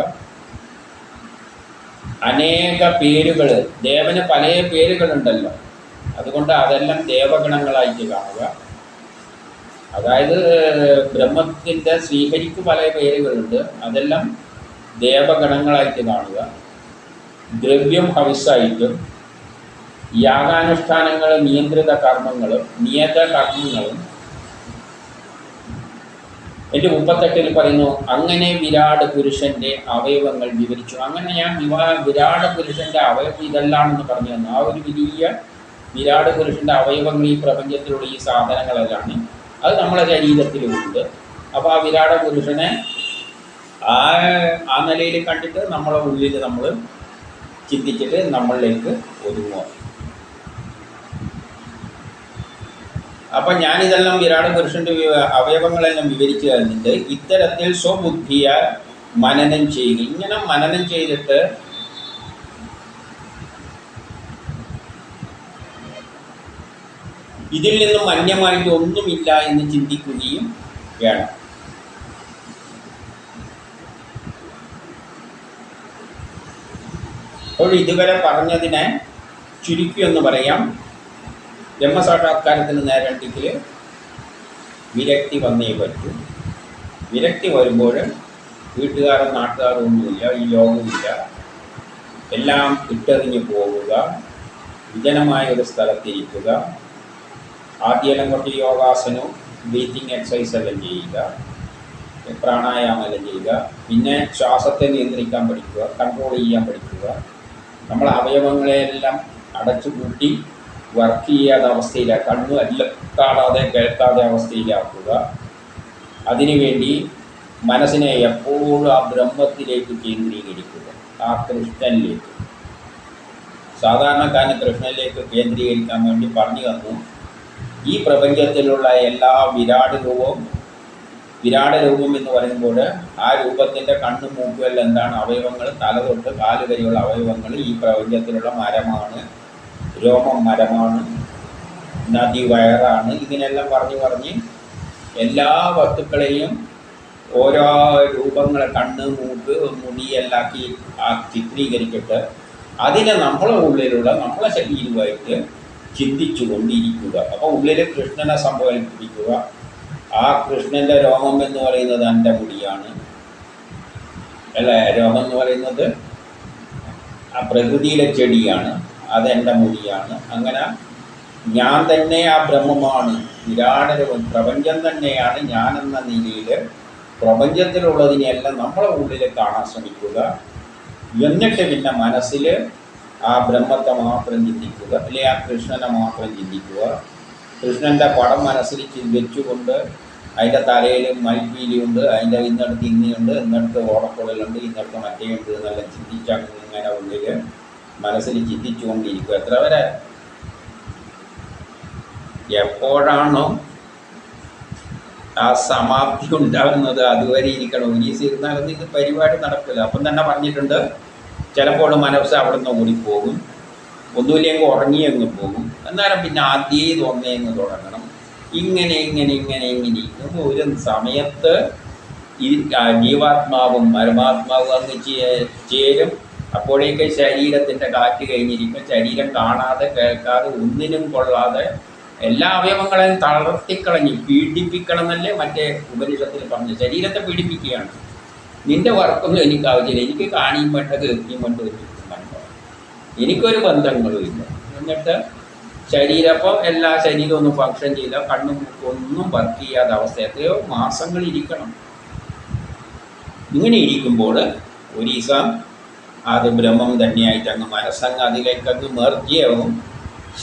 അനേക പേരുകൾ, ദേവന് പല പേരുകളുണ്ടല്ലോ, അതുകൊണ്ട് അതെല്ലാം ദേവഗണങ്ങളായിട്ട് കാണുക. അതായത് ബ്രഹ്മത്തിൻ്റെ ശ്രീഹരിക്ക് പല പേരുകളുണ്ട്, അതെല്ലാം ദേവഗണങ്ങളായിട്ട് കാണുക. ദ്രവ്യം ഹവിസായിട്ടും, യാഗാനുഷ്ഠാനങ്ങൾ നിയന്ത്രിത കർമ്മങ്ങളും നിയത കർമ്മങ്ങളും എൻ്റെ 38 പറയുന്നു, അങ്ങനെ വിരാട് പുരുഷൻ്റെ അവയവങ്ങൾ വിവരിച്ചു. അങ്ങനെ ഞാൻ വിരാട് പുരുഷൻ്റെ അവയവം ഇതെല്ലാണെന്ന് പറഞ്ഞു തന്നു. ആ ഒരു വലിയ വിരാട് പുരുഷൻ്റെ അവയവങ്ങൾ ഈ പ്രപഞ്ചത്തിലുള്ള ഈ സാധനങ്ങളെല്ലാം അത് നമ്മളെ ശരീരത്തിലുമുണ്ട്. അപ്പോൾ ആ വിരാട് പുരുഷനെ ആ നിലയിൽ കണ്ടിട്ട് നമ്മളെ ഉള്ളിൽ നമ്മൾ ചിന്തിച്ചിട്ട് നമ്മളിലേക്ക് ഒതുങ്ങുക. അപ്പം ഞാനിതെല്ലാം വിരാട് പുരുഷൻ്റെ അവയവങ്ങളെല്ലാം വിവരിച്ചു തന്നിട്ട് ഇത്തരത്തിൽ സ്വബുദ്ധിയാൽ മനനം ചെയ്യുക. ഇങ്ങനെ മനനം ചെയ്തിട്ട് ഇതിൽ നിന്നും അന്യമായിട്ട് ഒന്നുമില്ല എന്ന് ചിന്തിക്കുകയും വേണം. അപ്പോൾ ഇതുവരെ പറഞ്ഞതിനെ ചുരുക്കി എന്ന് പറയാം. ബ്രഹ്മസാക്ഷാത്കാരത്തിന് നേരണ്ടിക്കിൽ വിരക്തി വന്നേ പറ്റൂ. വിരക്തി വരുമ്പോൾ വീട്ടുകാരും നാട്ടുകാരും ഒന്നുമില്ല, ഈ ലോകമില്ല, എല്ലാം ഇട്ടെറിഞ്ഞ് പോവുക, വിജനമായ ഒരു സ്ഥലത്തിരിക്കുക, ആദ്യമെല്ലാം കുറച്ച് യോഗാസനവും ബ്രീത്തിങ് എക്സസൈസ് എല്ലാം ചെയ്യുക, പ്രാണായാമം എല്ലാം ചെയ്യുക, പിന്നെ ശ്വാസത്തെ നിയന്ത്രിക്കാൻ പഠിക്കുക, കൺട്രോൾ ചെയ്യാൻ പഠിക്കുക, നമ്മൾ അവയവങ്ങളെല്ലാം അടച്ചു കൂട്ടി വർക്ക് ചെയ്യാത്ത അവസ്ഥയിലാണ്, കണ്ണു എല്ലാം കാണാതെ കേൾക്കാതെ അവസ്ഥയിലാക്കുക. അതിനുവേണ്ടി മനസ്സിനെ എപ്പോഴും ആ ബ്രഹ്മത്തിലേക്ക് കേന്ദ്രീകരിക്കുക, ആ കൃഷ്ണനിലേക്ക്. സാധാരണക്കാരന് കൃഷ്ണനിലേക്ക് കേന്ദ്രീകരിക്കാൻ വേണ്ടി പറഞ്ഞു തന്നു. ഈ പ്രപഞ്ചത്തിലുള്ള എല്ലാ വിരാട് രൂപം എന്ന് പറയുമ്പോൾ ആ രൂപത്തിൻ്റെ കണ്ണും മൂക്കുമെല്ലാം എന്താണ്? അവയവങ്ങൾ, തല തൊട്ട് കാല് വരെയുള്ള അവയവങ്ങൾ ഈ പ്രപഞ്ചത്തിലുള്ള മരമാണ്, രോമം മരമാണ്, നദി വയറാണ്. ഇതിനെല്ലാം പറഞ്ഞ് എല്ലാ വസ്തുക്കളെയും ഓരോ രൂപങ്ങളെ കണ്ണ്, മൂക്ക്, മുടിയെല്ലാക്കി ചിത്രീകരിച്ചിട്ട് അതിനെ നമ്മളെ ഉള്ളിലുള്ള നമ്മളെ ശരീരമായിട്ട് ചിന്തിച്ചു കൊണ്ടിരിക്കുക. അപ്പോൾ ഉള്ളിൽ കൃഷ്ണനെ സങ്കല്പിക്കുക. ആ കൃഷ്ണൻ്റെ രോമം എന്ന് പറയുന്നത് എൻ്റെ മുടിയാണ്, അല്ലേ? രോമം എന്ന് പറയുന്നത് ആ പ്രകൃതിയിലെ ചെടിയാണ്, അതെൻ്റെ മുടിയാണ്. അങ്ങനെ ഞാൻ തന്നെ ആ ബ്രഹ്മമാണ്, വിരാടരൂപം, പ്രപഞ്ചം തന്നെയാണ് ഞാനെന്ന നിലയിൽ പ്രപഞ്ചത്തിലുള്ളതിനെയെല്ലാം നമ്മളെ ഉള്ളിൽ കാണാൻ ശ്രമിക്കുക. എന്നിട്ട് പിന്നെ മനസ്സിൽ ആ ബ്രഹ്മത്തെ മാത്രം ചിന്തിക്കുക, അല്ലെങ്കിൽ ആ കൃഷ്ണനെ മാത്രം ചിന്തിക്കുക. കൃഷ്ണൻ്റെ പടം മനസ്സിൽ വെച്ചുകൊണ്ട് അതിൻ്റെ തലയിൽ മൽപ്പീലിയുണ്ട്, അതിൻ്റെ ഇന്നടുത്ത് ഇന്നിയുണ്ട്, ഇന്നടുത്ത് ഓടക്കുഴലുണ്ട്, ഇന്നടുത്ത് മറ്റേയുണ്ട് എന്നെല്ലാം ചിന്തിച്ചങ്ങനെ ഉള്ളിൽ മനസ്സിൽ ചിന്തിച്ചു കൊണ്ടിരിക്കുക. എത്ര വരെ? എപ്പോഴാണോ ആ സമാപ്തി ഉണ്ടാകുന്നത് അതുവരെ ഇരിക്കണം. ഒരീസം ഇരുന്നാലൊന്നും ഇത് പരിപാടി നടക്കില്ല. അപ്പം തന്നെ പറഞ്ഞിട്ടുണ്ട്, ചിലപ്പോൾ മനസ്സ് അവിടെ നിന്ന് ഓടിപ്പോകും, ഒന്നുമില്ലെങ്കിൽ ഉറങ്ങിയങ്ങ് പോകും. എന്നാലും പിന്നെ ആദ്യം ഒന്നേങ്ങ് തുടങ്ങണം. ഇങ്ങനെ ഇരിക്കുമ്പോൾ ഒരു സമയത്ത് ഈ ജീവാത്മാവും പരമാത്മാവും അങ്ങ് ചേരും. അപ്പോഴേക്ക് ശരീരത്തിൻ്റെ കാറ്റ് കഴിഞ്ഞിരിക്കും. ശരീരം കാണാതെ കേൾക്കാതെ ഒന്നിനും കൊള്ളാതെ എല്ലാ അവയവങ്ങളെയും തളർത്തിക്കളഞ്ഞ് പീഡിപ്പിക്കണം എന്നല്ലേ മറ്റേ ഉപനിഷത്തിൽ പറഞ്ഞു. ശരീരത്തെ പീഡിപ്പിക്കുകയാണ്. നിൻ്റെ വർക്കൊന്നും എനിക്ക് ആവശ്യമില്ല, എനിക്ക് കാണിയും വേണ്ട, കേൾക്കുകയും വേണ്ട, എനിക്കൊരു ബന്ധങ്ങളും ഇല്ല. എന്നിട്ട് ശരീരം എല്ലാ ശരീരവും ഒന്നും ഫങ്ഷൻ ചെയ്യില്ല, കണ്ണും ഒന്നും വർക്ക് ചെയ്യാത്ത അവസ്ഥ എത്രയോ മാസങ്ങൾ ഇരിക്കണം. ഇങ്ങനെ ഇരിക്കുമ്പോൾ ഒരു ദിവസം അത് ബ്രഹ്മം തന്നെയായിട്ട് അങ്ങ് മനസ്സങ്ങ് അതിലേക്കങ്ങ് മെർജിയാവും.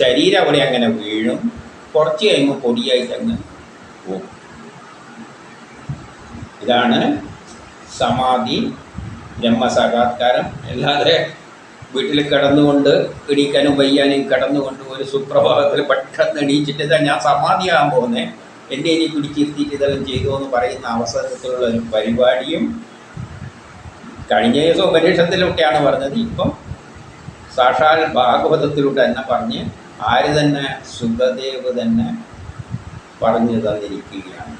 ശരീരം അവിടെ അങ്ങനെ വീഴും. കുറച്ച് കഴിയുമ്പോൾ പൊടിയായിട്ട് അങ്ങ് പോകും. ഇതാണ് സമാധി, ബ്രഹ്മസാക്ഷാത്കാരം. അല്ലാതെ വീട്ടിൽ കിടന്നുകൊണ്ട് എണീക്കാനും വയ്യാനും കിടന്നുകൊണ്ട് ഒരു സുപ്രഭാതത്തിൽ പെട്ടെന്ന് എണീച്ചിട്ട് ഇതാ ഞാൻ സമാധിയാകാൻ പോകുന്നത്, എന്നെ ഇനി പിടിച്ചിരുത്തിയിട്ട് ഇതെല്ലാം ചെയ്തു എന്ന് പറയുന്ന അവസരത്തിലുള്ള ഒരു പരിപാടിയും കഴിഞ്ഞ ദിവസം ഉപനിഷത്തിലൊക്കെയാണ് പറഞ്ഞത്. ഇപ്പം സാക്ഷാൽ ഭാഗവതത്തിലൂടെ തന്നെ പറഞ്ഞ് ആര് തന്നെ സുഖദേവ് തന്നെ പറഞ്ഞു തന്നിരിക്കുകയാണ്.